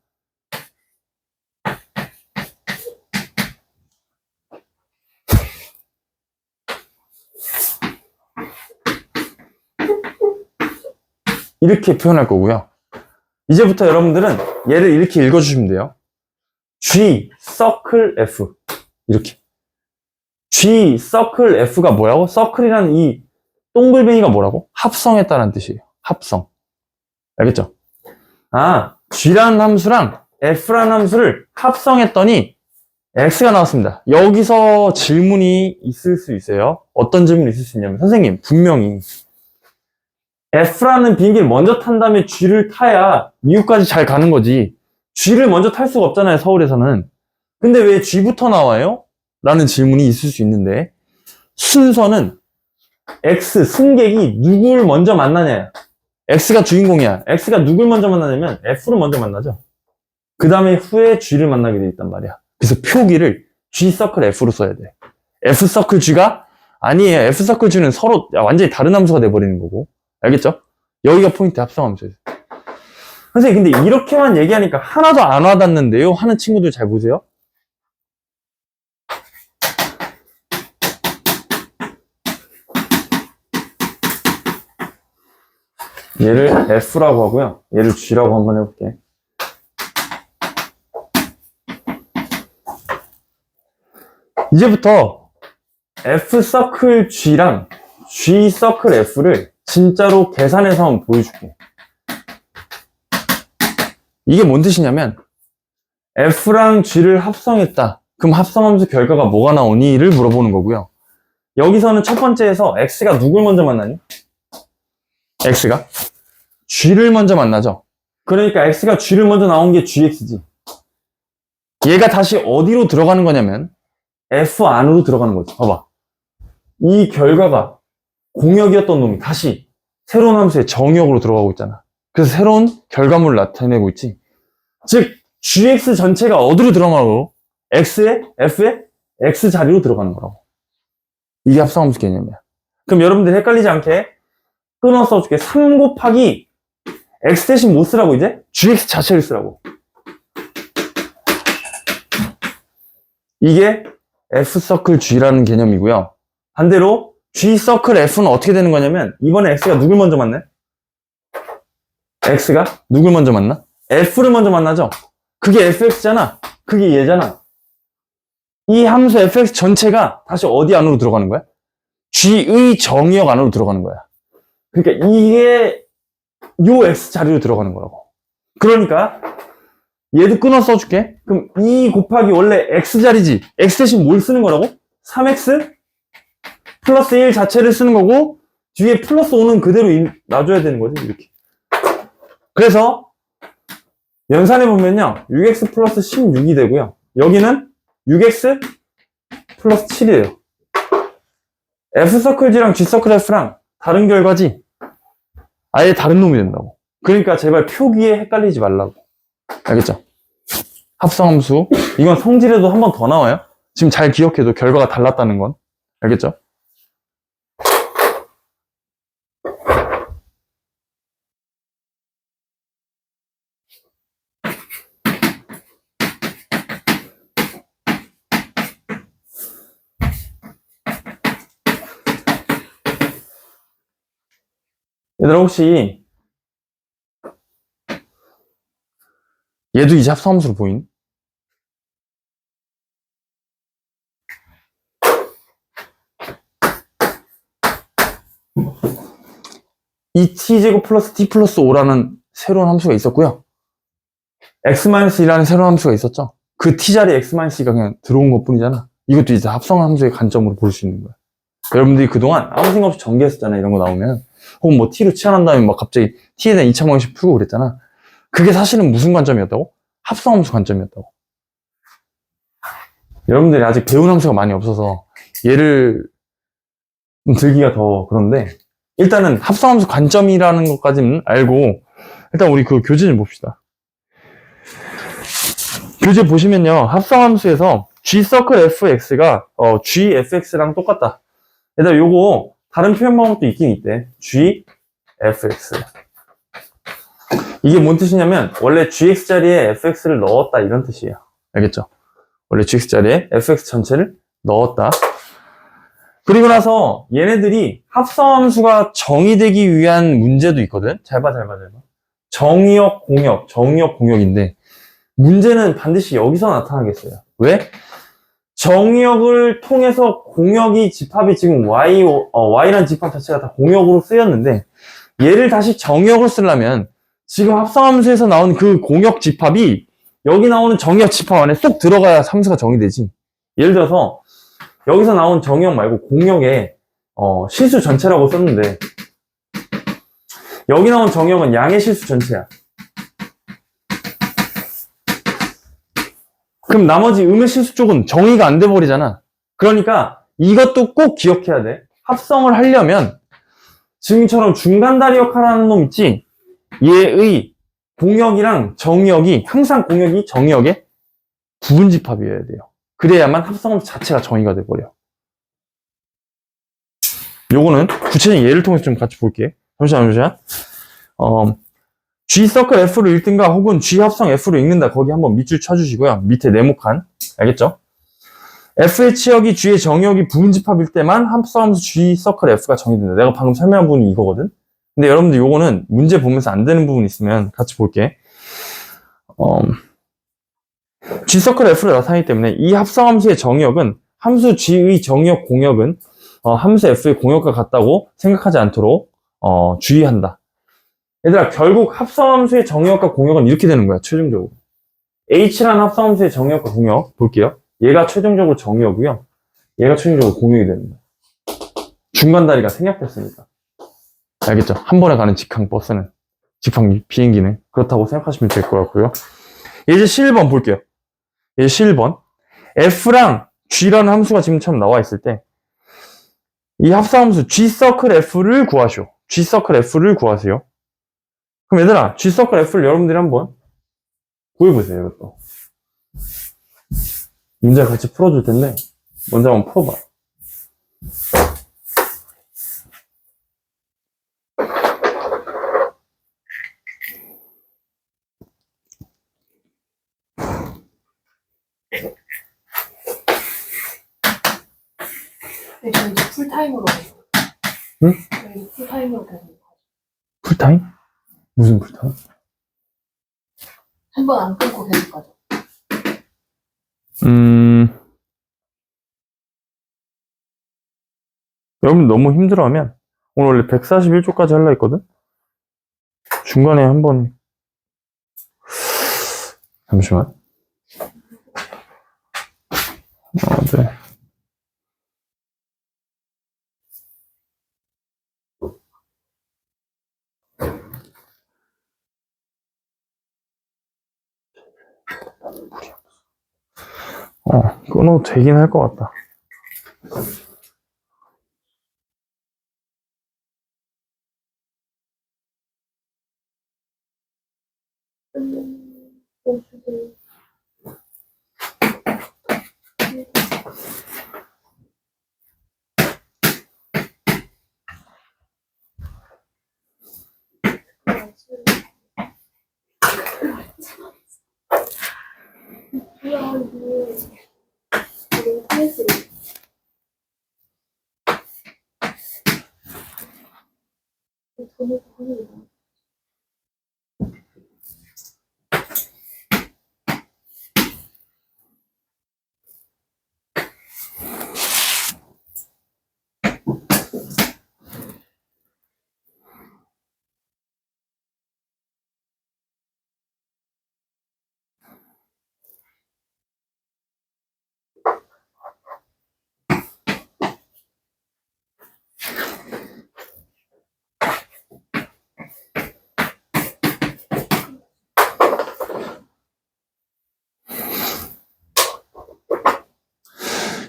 이렇게 표현할 거고요. 이제부터 여러분들은 얘를 이렇게 읽어주시면 돼요. G 서클 F, 이렇게. G 서클 F가 뭐라고? 서클이라는 이 동글뱅이가 뭐라고? 합성했다는 뜻이에요. 합성. 알겠죠? G라는 함수랑 F라는 함수를 합성했더니 X가 나왔습니다. 여기서 질문이 있을 수 있어요. 어떤 질문이 있을 수 있냐면, 선생님, 분명히 F라는 비행기를 먼저 탄 다음에 G를 타야 미국까지 잘 가는 거지, G를 먼저 탈 수가 없잖아요, 서울에서는. 근데 왜 G부터 나와요? 라는 질문이 있을 수 있는데, 순서는 X, 승객이 누굴 먼저 만나냐. X가 주인공이야. X가 누굴 먼저 만나냐면 F를 먼저 만나죠. 그 다음에 후에 G를 만나게 돼 있단 말이야. 그래서 표기를 G 서클 F로 써야 돼. F 서클 G가 아니에요. F 서클 G는 서로 완전히 다른 함수가 돼버리는 거고. 알겠죠? 여기가 포인트, 합성함수예요. 선생님, 근데 이렇게만 얘기하니까 하나도 안 와닿는데요 하는 친구들 잘 보세요. 얘를 F라고 하고요, 얘를 G라고 한번 해볼게. 이제부터 F 서클 G랑 G 서클 F를 진짜로 계산해서 한번 보여줄게. 이게 뭔 뜻이냐면, F랑 G를 합성했다. 그럼 합성함수 결과가 뭐가 나오니?를 물어보는 거고요. 여기서는 첫 번째에서 X가 누굴 먼저 만나니? X가 G를 먼저 만나죠. 그러니까 X가 G를 먼저 나온 게 GX지. 얘가 다시 어디로 들어가는 거냐면 F 안으로 들어가는 거지. 봐봐. 이 결과가 공역이었던 놈이 다시 새로운 함수의 정역으로 들어가고 있잖아. 그래서 새로운 결과물을 나타내고 있지. 즉 GX 전체가 어디로 들어가고, X에 F에 X 자리로 들어가는 거라고. 이게 합성함수 개념이야. 그럼 여러분들 헷갈리지 않게 끊어 써줄게. 3 곱하기 X 대신 뭐 쓰라고, 이제? GX 자체를 쓰라고. 이게 F 서클 G라는 개념이고요. 반대로 G 서클 F는 어떻게 되는 거냐면, 이번에 X가 누굴 먼저 만나요? X가 누굴 먼저 만나? F를 먼저 만나죠? 그게 fx잖아. 그게 얘잖아. 이 함수 fx 전체가 다시 어디 안으로 들어가는 거야? G의 정의역 안으로 들어가는 거야. 그러니까 이게 요 x 자리로 들어가는 거라고. 그러니까 얘도 끊어 써줄게. 그럼 2 곱하기 원래 x 자리지. x 대신 뭘 쓰는 거라고? 3x 플러스 1 자체를 쓰는 거고, 뒤에 플러스 5는 그대로 놔줘야 되는 거지, 이렇게. 그래서 연산해 보면요, 6x 플러스 16이 되고요, 여기는 6x 플러스 7이에요. F서클 G랑 G서클 F랑 다른 결과지, 아예 다른 놈이 된다고. 그러니까 제발 표기에 헷갈리지 말라고. 알겠죠? 합성함수. 이건 성질에도 한 번 더 나와요. 지금 잘 기억해도 결과가 달랐다는 건. 알겠죠? 얘들아, 혹시 얘도 이제 합성함수로 보이니? 이 t제곱 플러스 t 플러스 5라는 새로운 함수가 있었고요. x-2라는 새로운 함수가 있었죠. 그 t 자리에 x-2가 그냥 들어온 것 뿐이잖아. 이것도 이제 합성함수의 관점으로 볼 수 있는 거야. 여러분들이 그동안 아무 생각 없이 전개했었잖아. 이런 거 나오면. 혹은 뭐 t로 치환한 다음에 막 갑자기 t에 대한 2차 방정식 풀고 그랬잖아. 그게 사실은 무슨 관점이었다고? 합성함수 관점이었다고. 여러분들이 아직 배운 함수가 많이 없어서 얘를 좀 들기가 더 그런데, 일단은 합성함수 관점이라는 것까지는 알고 일단 우리 그 교재 좀 봅시다. 교재 보시면요, 합성함수에서 g서클 fx가 gfx랑 똑같다. 얘들아, 요거 다른 표현 방법도 있긴 있대. gfx. 이게 뭔 뜻이냐면 원래 gx 자리에 fx를 넣었다, 이런 뜻이에요. 알겠죠? 원래 gx 자리에 fx 전체를 넣었다. 그리고 나서 얘네들이 합성함수가 정의되기 위한 문제도 있거든. 잘 봐. 정의역, 공역인데 문제는 반드시 여기서 나타나겠어요. 왜? 정의역을 통해서 공역이 집합이 지금 y란 집합 자체가 다 공역으로 쓰였는데, 얘를 다시 정의역으로 쓰려면 지금 합성함수에서 나온 그 공역 집합이 여기 나오는 정의역 집합 안에 쏙 들어가야 함수가 정의되지. 예를 들어서 여기서 나온 정의역 말고 공역에 실수 전체라고 썼는데, 여기 나온 정의역은 양의 실수 전체야. 그럼 나머지 음의 실수 쪽은 정의가 안 돼 버리잖아. 그러니까 이것도 꼭 기억해야 돼. 합성을 하려면 지금처럼 중간다리 역할하는 놈 있지? 얘의 공역이랑 정의역이 항상 공역이 정의역의 부분집합이어야 돼요. 그래야만 합성함수 자체가 정의가 돼 버려. 요거는 구체적인 예를 통해서 좀 같이 볼게. 잠시만. G서클 F를 읽든가 혹은 G합성 F를 읽는다. 거기 한번 밑줄 쳐주시고요. 밑에 네모칸. 알겠죠? F의 치역이 G의 정의역이 부분집합일 때만 합성함수 G서클 F가 정의된다. 내가 방금 설명한 부분이 이거거든? 근데 여러분들 요거는 문제 보면서 안 되는 부분 있으면 같이 볼게. G서클 F를 나타내기 때문에 이 합성함수의 정의역은 함수 G의 정의역 공역은 함수 F의 공역과 같다고 생각하지 않도록 주의한다. 얘들아, 결국 합성함수의 정의역과 공역은 이렇게 되는 거야, 최종적으로. H라는 합성함수의 정의역과 공역 볼게요. 얘가 최종적으로 정의역이고요. 얘가 최종적으로 공역이 되는 거야. 중간 다리가 생략됐으니까. 알겠죠? 한 번에 가는 직항 버스는, 직항 비행기는 그렇다고 생각하시면 될 것 같고요. 이제 11번 볼게요. 이제 11번. F랑 G라는 함수가 지금처럼 나와 있을 때 이 합성함수 G서클 F를 구하시오. G서클 F를 구하세요. 그럼 얘들아, G서클 F를 여러분들이 한번 구해보세요, 이것도. 문제 같이 풀어줄 텐데, 먼저 한번 풀어봐. 네, 저 이제 풀타임으로 가요. 응? 저 이제 풀타임으로 가요. 풀타임? 무슨 풀타임? 한 번 안 끊고 계속 가죠. 여러분 너무 힘들어하면, 오늘 원래 141쪽까지 하려 했거든? 중간에 한번, 잠시만. 네. 끊어도 되긴 할 것 같다.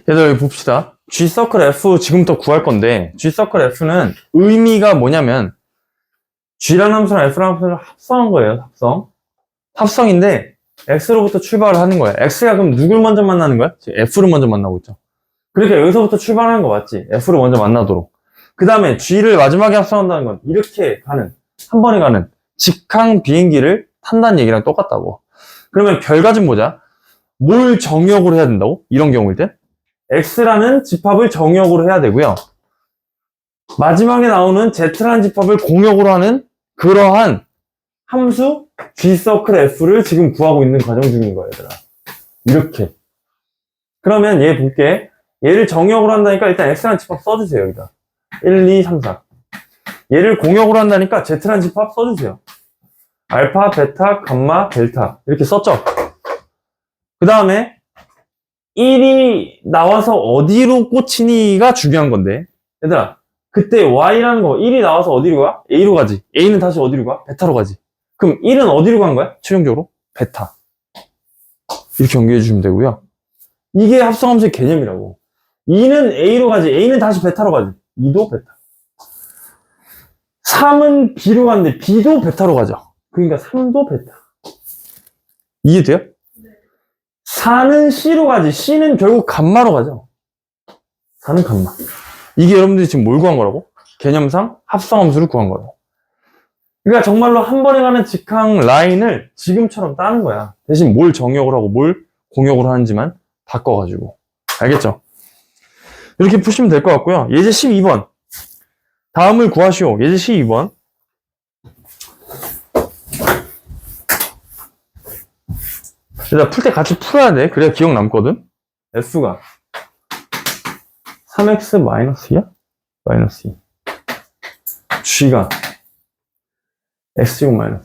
얘들 여기 봅시다. G서클 F 지금부터 구할 건데, G서클 F는 의미가 뭐냐면, G라는 함수랑 F라는 함수를 합성한 거예요, 합성. 합성인데, X로부터 출발을 하는 거야. X가 그럼 누굴 먼저 만나는 거야? 지금 F를 먼저 만나고 있죠. 그러니까 여기서부터 출발하는 거 맞지? F를 먼저 만나도록. 그 다음에 G를 마지막에 합성한다는 건 이렇게 가는, 한 번에 가는 직항 비행기를 탄다는 얘기랑 똑같다고. 그러면 별가 좀 보자. 뭘 정역으로 해야 된다고? 이런 경우일 때? X라는 집합을 정역으로 해야 되고요. 마지막에 나오는 Z라는 집합을 공역으로 하는 그러한 함수 G서클 F를 지금 구하고 있는 과정 중인 거예요, 얘들아. 이렇게. 그러면 얘 볼게. 얘를 정역으로 한다니까 일단 X라는 집합 써주세요, 여기다. 1, 2, 3, 4. 얘를 공역으로 한다니까 Z라는 집합 써주세요. 알파, 베타, 감마, 델타. 이렇게 썼죠? 그 다음에 1이 나와서 어디로 꽂히니가 중요한 건데. 얘들아, 그때 Y라는 거 1이 나와서 어디로 가? A로 가지. A는 다시 어디로 가? 베타로 가지. 그럼 1은 어디로 간 거야? 최종적으로? 베타. 이렇게 연결해 주시면 되고요. 이게 합성함수의 개념이라고. 2는 A로 가지. A는 다시 베타로 가지. 2도 베타. 3은 B로 가는데 B도 베타로 가죠. 그러니까 3도 베타. 이해돼요? 4는 C로 가지. C는 결국 감마로 가죠. 4는 감마. 이게 여러분들이 지금 뭘 구한 거라고? 개념상 합성함수를 구한 거라고. 그러니까 정말로 한 번에 가는 직항 라인을 지금처럼 따는 거야. 대신 뭘 정역을 하고 뭘 공역으로 하는지만 바꿔가지고. 알겠죠? 이렇게 푸시면 될 것 같고요. 예제 12번. 다음을 구하시오. 예제 12번. 일단 풀 때 같이 풀어야 돼. 그래야 기억 남거든. F가 3x-2야? 마이너스 2. G가 x제곱 마이너스.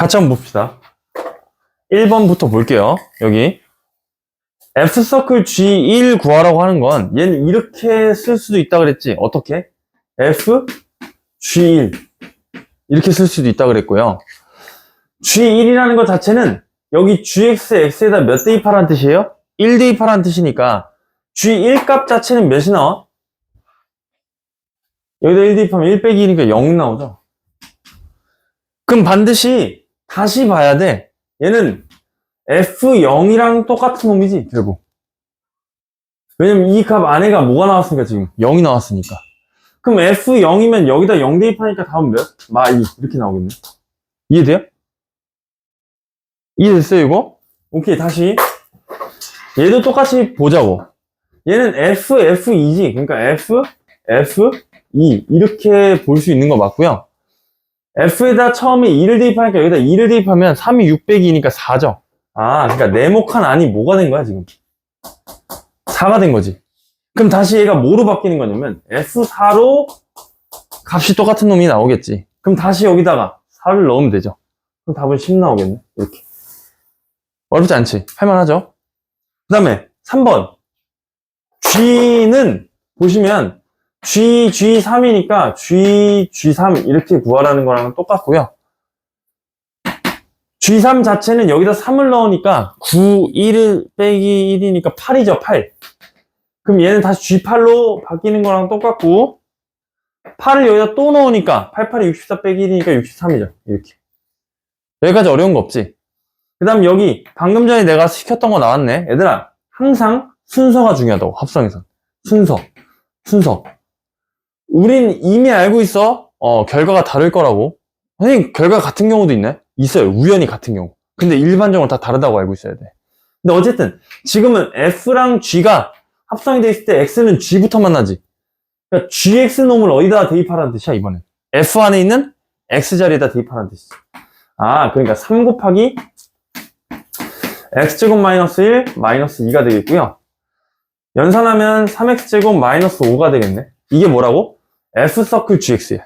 같이 한번 봅시다. 1번부터 볼게요. 여기 F서클 G1 구하라고 하는 건 얘는 이렇게 쓸 수도 있다 그랬지. 어떻게? F G1 이렇게 쓸 수도 있다 그랬고요. G1이라는 것 자체는 여기 gx, x에다 몇 대입하라는 뜻이에요? 1 대입하라는 뜻이니까 g1 값 자체는 몇이 나와? 여기다 1 대입하면 1 빼기 2니까 0 나오죠. 그럼 반드시 다시 봐야 돼. 얘는 f0이랑 똑같은 놈이지 결국. 왜냐면 이 값 안에가 뭐가 나왔으니까 지금 0이 나왔으니까. 그럼 f0이면 여기다 0 대입하니까 다음 몇? 마2 이렇게 나오겠네. 이해돼요? 이해됐어요 이거? 오케이 다시 얘도 똑같이 보자고. 얘는 f2지. 그러니까 f2 이렇게 볼 수 있는 거 맞고요. f에다 처음에 2를 대입하니까 여기다 2를 대입하면 3이 6 빼기 2니까 4죠. 아 그러니까 네모칸 안이 뭐가 된 거야 지금? 4가 된 거지. 그럼 다시 얘가 뭐로 바뀌는 거냐면 f4로 값이 똑같은 놈이 나오겠지. 그럼 다시 여기다가 4를 넣으면 되죠. 그럼 답은 10 나오겠네. 이렇게. 어렵지 않지? 할만하죠? 그 다음에 3번 G는 보시면 G3이니까 G3 이렇게 구하라는 거랑 똑같고요. G3 자체는 여기다 3을 넣으니까 9, 1 빼기 1이니까 8이죠, 8. 그럼 얘는 다시 G8로 바뀌는 거랑 똑같고 8을 여기다 또 넣으니까 8, 8이 64 빼기 1이니까 63이죠. 이렇게. 여기까지 어려운 거 없지? 그 다음 여기 방금 전에 내가 시켰던 거 나왔네. 얘들아 항상 순서가 중요하다고. 합성에선 순서 우린 이미 알고 있어. 결과가 다를 거라고. 선생님 결과가 같은 경우도 있네. 있어요. 우연히 같은 경우. 근데 일반적으로 다 다르다고 알고 있어야 돼. 근데 어쨌든 지금은 F랑 G가 합성이 돼 있을 때 X는 G부터 만나지. 그러니까 GX 놈을 어디다 대입하라는 뜻이야 이번엔. F 안에 있는 X 자리에다 대입하라는 뜻이지. 아 그러니까 3 곱하기 x제곱 마이너스 1 마이너스 2가 되겠고요. 연산하면 3x제곱 마이너스 5가 되겠네. 이게 뭐라고? f서클 gx야.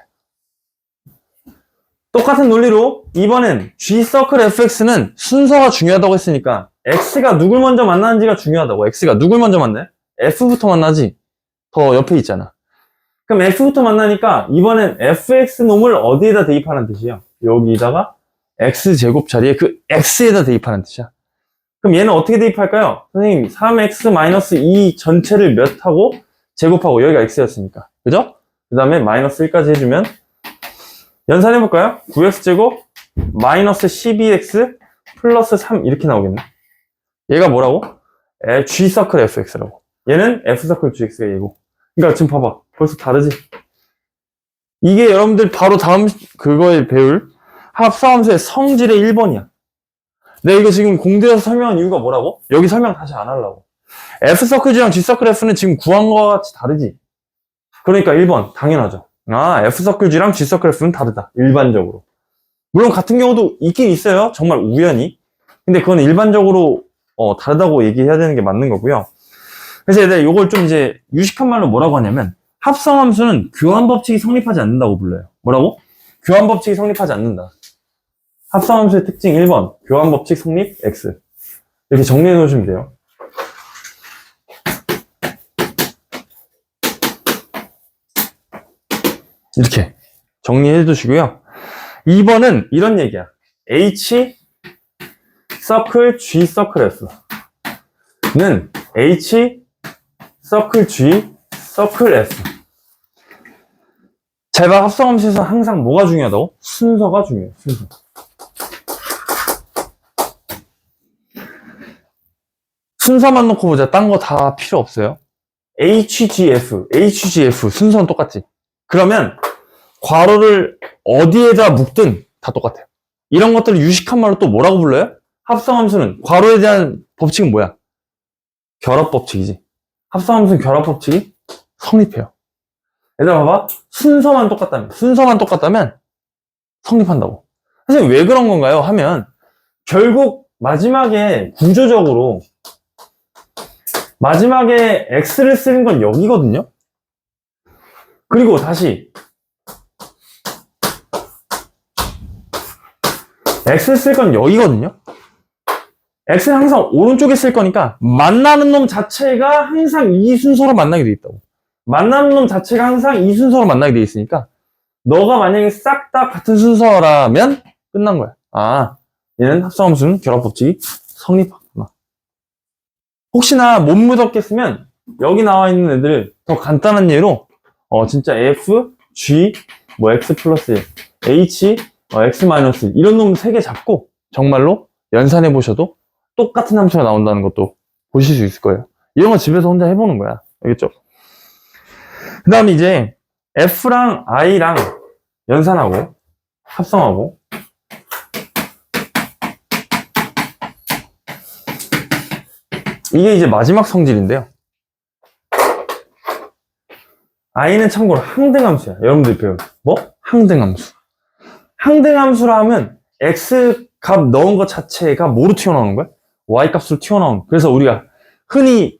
똑같은 논리로 이번엔 g서클 fx는 순서가 중요하다고 했으니까 x가 누굴 먼저 만나는지가 중요하다고. x가 누굴 먼저 만나요? f부터 만나지. 더 옆에 있잖아. 그럼 f부터 만나니까 이번엔 fx 놈을 어디에다 대입하라는 뜻이에요? 여기다가 x제곱 자리에 그 x에다 대입하라는 뜻이야. 그럼 얘는 어떻게 대입할까요? 선생님 3x-2 전체를 몇 하고 제곱하고 여기가 x였으니까 그죠? 그 다음에 마이너스 1까지 해주면 연산해볼까요? 9x제곱 마이너스 12x 플러스 3 이렇게 나오겠네. 얘가 뭐라고? g서클 fx라고. 얘는 f서클 gx가 얘고. 그러니까 지금 봐봐 벌써 다르지? 이게 여러분들 바로 다음 그거에 배울 합성함수의 성질의 1번이야. 내가 이거 지금 공대에서 설명한 이유가 뭐라고? 여기 설명 다시 안 하려고. F서클 G랑 G서클 F는 지금 구한 거와 같이 다르지? 그러니까 1번 당연하죠. 아 F서클 G랑 G서클 F는 다르다. 일반적으로. 물론 같은 경우도 있긴 있어요. 정말 우연히. 근데 그건 일반적으로 다르다고 얘기해야 되는 게 맞는 거고요. 그래서 얘들 이걸 좀 이제 유식한 말로 뭐라고 하냐면 합성함수는 교환법칙이 성립하지 않는다고 불러요. 뭐라고? 교환법칙이 성립하지 않는다. 합성함수의 특징 1번 교환법칙 성립 X 이렇게 정리해 놓으시면 돼요. 이렇게 정리해 두시고요. 2번은 이런 얘기야. H 서클 G 서클 F는 H 서클 G 서클 F. 잘 봐. 합성함수에서 항상 뭐가 중요하다고? 순서가 중요해. 순서. 순서만 놓고 보자. 딴 거 다 필요 없어요. HGF 순서는 똑같지. 그러면 괄호를 어디에다 묶든 다 똑같아요. 이런 것들을 유식한 말로 또 뭐라고 불러요? 합성함수는 괄호에 대한 법칙은 뭐야? 결합법칙이지. 합성함수는 결합법칙이 성립해요. 얘들아 봐봐. 순서만 똑같다면 성립한다고. 선생님 왜 그런 건가요? 하면 결국 마지막에 구조적으로 마지막에 X를 쓰는 건 여기거든요. 그리고 다시 X를 쓸 건 여기거든요. X는 항상 오른쪽에 쓸 거니까 만나는 놈 자체가 항상 이 순서로 만나게 돼 있다고. 만나는 놈 자체가 항상 이 순서로 만나게 돼 있으니까 너가 만약에 싹 다 같은 순서라면 끝난 거야. 아 얘는 합성함수는 결합법칙이 성립하구나. 혹시나 못 묻었겠으면 여기 나와 있는 애들 더 간단한 예로 진짜 F, G, 뭐 X 플러스 H, X 마이너스 이런 놈 3개 잡고 정말로 연산해 보셔도 똑같은 함수가 나온다는 것도 보실 수 있을 거예요. 이런 거 집에서 혼자 해보는 거야. 알겠죠? 그 다음에 이제 F랑 I랑 연산하고 합성하고 이게 이제 마지막 성질인데요. I는 참고로 항등함수야. 여러분들 배운 뭐? 항등함수. 항등함수라 하면 X 값 넣은 것 자체가 뭐로 튀어나오는 거야? Y 값으로 튀어나오는 거야. 그래서 우리가 흔히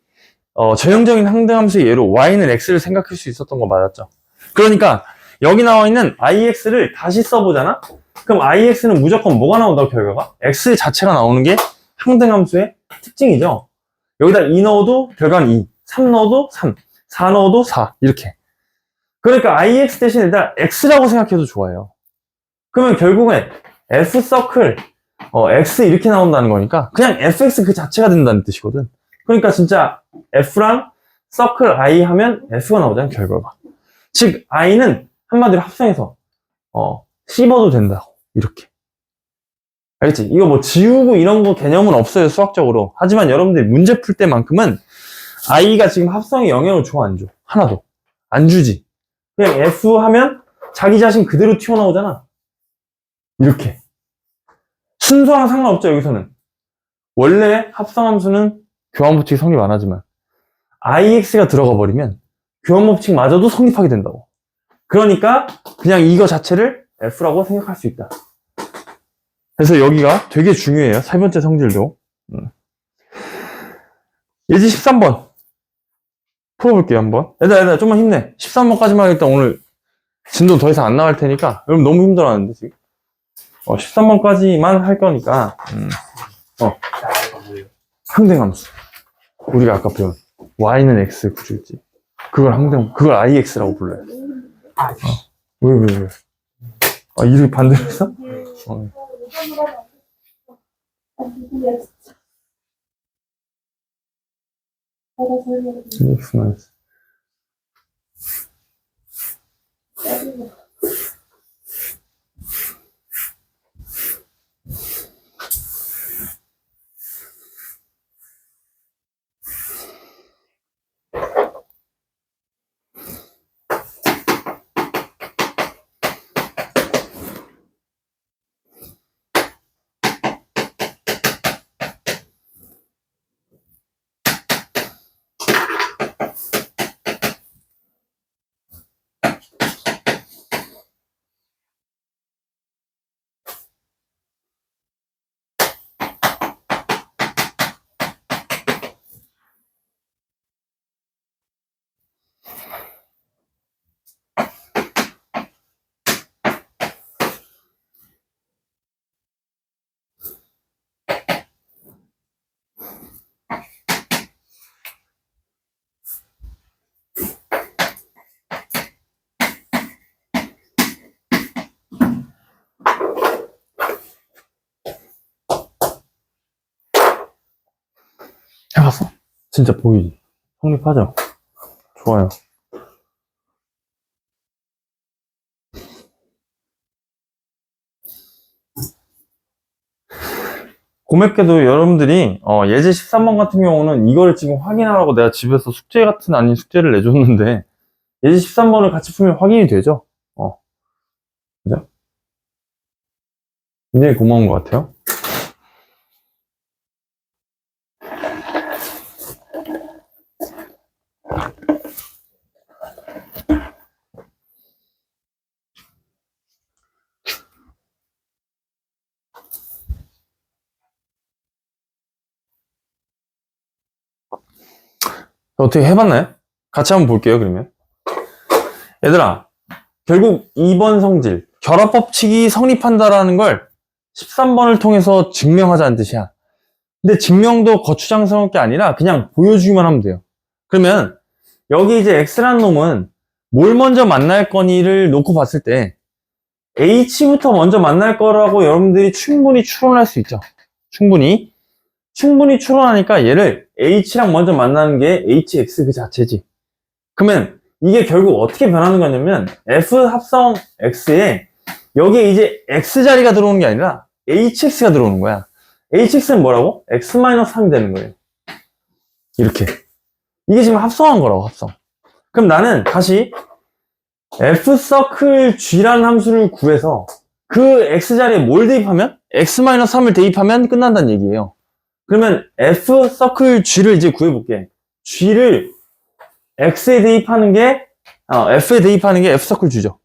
전형적인 항등함수의 예로 Y는 X를 생각할 수 있었던 거 맞았죠? 그러니까 여기 나와 있는 IX를 다시 써보잖아? 그럼 IX는 무조건 뭐가 나온다고 결과가? X 자체가 나오는 게 항등함수의 특징이죠. 여기다 2 넣어도 결과는 2, 3 넣어도 3, 4 넣어도 4 이렇게. 그러니까 IX 대신 일단 X라고 생각해도 좋아요. 그러면 결국엔 F 서클 X 이렇게 나온다는 거니까 그냥 FX 그 자체가 된다는 뜻이거든. 그러니까 진짜 F랑 서클 I 하면 F가 나오잖아 결과가. 즉 I는 한마디로 합성해서 씹어도 된다고 이렇게. 알겠지? 이거 뭐 지우고 이런 거 개념은 없어요 수학적으로. 하지만 여러분들이 문제 풀 때만큼은 I가 지금 합성의 영향을 줘 안 줘? 하나도 안 주지. 그냥 F 하면 자기 자신 그대로 튀어나오잖아. 이렇게. 순서랑 상관없죠 여기서는. 원래 합성함수는 교환법칙이 성립 안 하지만 IX가 들어가 버리면 교환법칙마저도 성립하게 된다고. 그러니까 그냥 이거 자체를 F라고 생각할 수 있다. 그래서 여기가 되게 중요해요. 세 번째 성질도. 예지 13번 풀어볼게요 한번. 얘들아 좀만 힘내. 13번까지만 하겠다. 오늘 진도 더 이상 안 나갈 테니까. 여러분 너무 힘들어하는데 지금. 13번까지만 할 거니까. 항등함수. 우리가 아까 배운 Y는 X 구조였지. 그걸 IX라고 불러요. 왜? 이렇게 반대로 했어? X 마이너스. 해봤어? 진짜 보이지? 성립하죠? 좋아요. 고맙게도 여러분들이 예제 13번 같은 경우는 이거를 지금 확인하라고 내가 집에서 숙제 같은 아닌 숙제를 내줬는데 예제 13번을 같이 풀면 확인이 되죠? 그죠? 굉장히 고마운 것 같아요. 어떻게 해봤나요? 같이 한번 볼게요, 그러면. 얘들아, 결국 2번 성질, 결합법칙이 성립한다라는 걸 13번을 통해서 증명하자는 뜻이야. 근데 증명도 거추장스러운 게 아니라 그냥 보여주기만 하면 돼요. 그러면 여기 이제 X라는 놈은 뭘 먼저 만날 거니를 놓고 봤을 때 h부터 먼저 만날 거라고 여러분들이 충분히 추론할 수 있죠. 충분히 추론하니까 얘를 h랑 먼저 만나는 게 hx 그 자체지. 그러면 이게 결국 어떻게 변하는 거냐면 f 합성 x에 여기에 이제 x 자리가 들어오는 게 아니라 hx가 들어오는 거야. hx는 뭐라고? x-3이 되는 거예요. 이렇게. 이게 지금 합성한 거라고, 합성. 그럼 나는 다시 f서클 g라는 함수를 구해서 그 x 자리에 뭘 대입하면? x-3을 대입하면 끝난다는 얘기예요. 그러면 f서클 g를 이제 구해볼게. g를 x에 대입하는 게, f에 대입하는 게 f서클 g죠.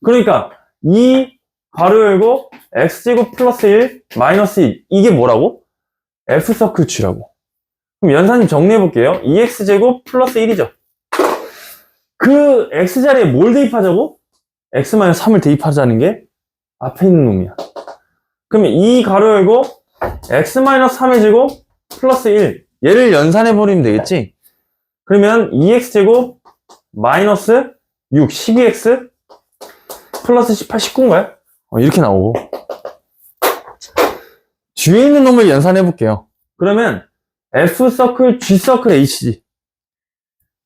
그러니까 이 괄호 열고 x제곱 플러스 1 마이너스 2 이게 뭐라고? f서클 g라고. 그럼 연산님 정리해볼게요. 2x제곱 플러스 1이죠. 그 x자리에 뭘 대입하자고? x-3을 대입하자는 게 앞에 있는 놈이야. 그러면 이 괄호 열고 x-3의 제곱 플러스 1 얘를 연산해버리면 되겠지? 그러면 2x제곱 마이너스 6 12x 플러스 18 19인가요? 이렇게 나오고 뒤에 있는 놈을 연산해볼게요. 그러면 f서클 g서클 h지.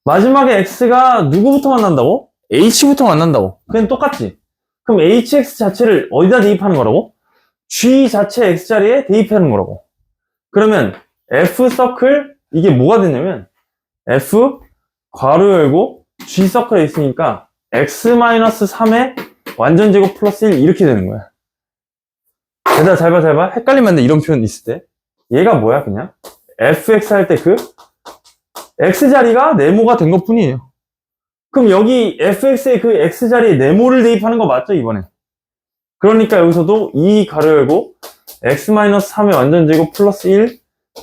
마지막에 x가 누구부터 만난다고? h부터 만난다고. 그냥 똑같지. 그럼 hx 자체를 어디다 대입하는 거라고? g 자체 x자리에 대입하는 거라고. 그러면 f서클 이게 뭐가 되냐면 f 괄호 열고 g서클에 있으니까 x-3의 완전제곱 플러스 1 이렇게 되는 거야. 얘들아 잘 봐. 헷갈리면 안 돼. 이런 표현 있을 때. 얘가 뭐야 그냥? fx 할 때 그 x자리가 네모가 된 것 뿐이에요. 그럼 여기 fx의 그 x자리에 네모를 대입하는 거 맞죠 이번에? 그러니까 여기서도 2 가로 열고 x-3의 완전제곱 플러스 1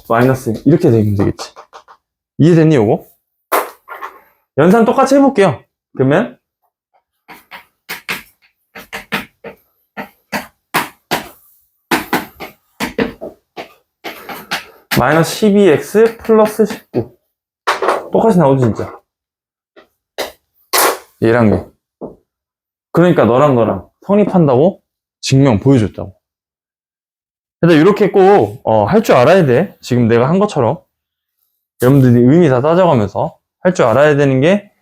마이너스 1 이렇게 되면 되겠지. 이해됐니 요거? 연산 똑같이 해볼게요. 그러면 마이너스 12x 플러스 19 똑같이 나오지 진짜. 얘랑 얘. 그러니까 너랑 성립한다고 증명 보여줬다고. 일단 이렇게 꼭 할 줄 알아야 돼. 지금 내가 한 것처럼 여러분들이 의미 다 따져가면서 할 줄 알아야 되는 게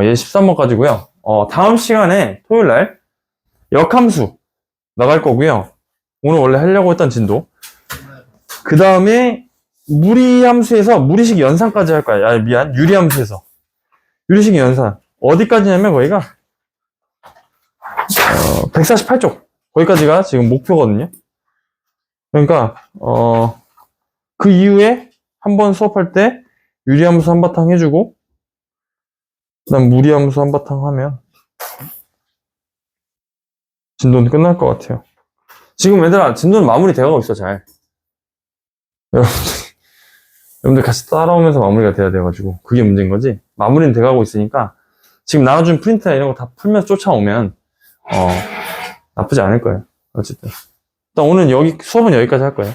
얘 13번까지고요. 다음 시간에 토요일날 역함수 나갈 거고요. 오늘 원래 하려고 했던 진도. 그 다음에 무리함수에서 무리식 연산까지 할 거야. 미안. 유리함수에서 유리식 연산 어디까지냐면 거기가 148쪽 거기까지가 지금 목표거든요. 그러니까 그 이후에 한번 수업할 때 유리함수 한바탕 해주고 그 다음 무리함수 한바탕 하면 진도는 끝날 것 같아요. 지금 얘들아 진도는 마무리 되어가고 있어. 잘 여러분들 같이 따라오면서 마무리가 돼야 돼가지고 그게 문제인 거지. 마무리는 돼가고 있으니까 지금 나와준 프린트나 이런 거 다 풀면서 쫓아오면 나쁘지 않을 거예요. 어쨌든 일단 오늘 수업은 여기까지 할 거예요.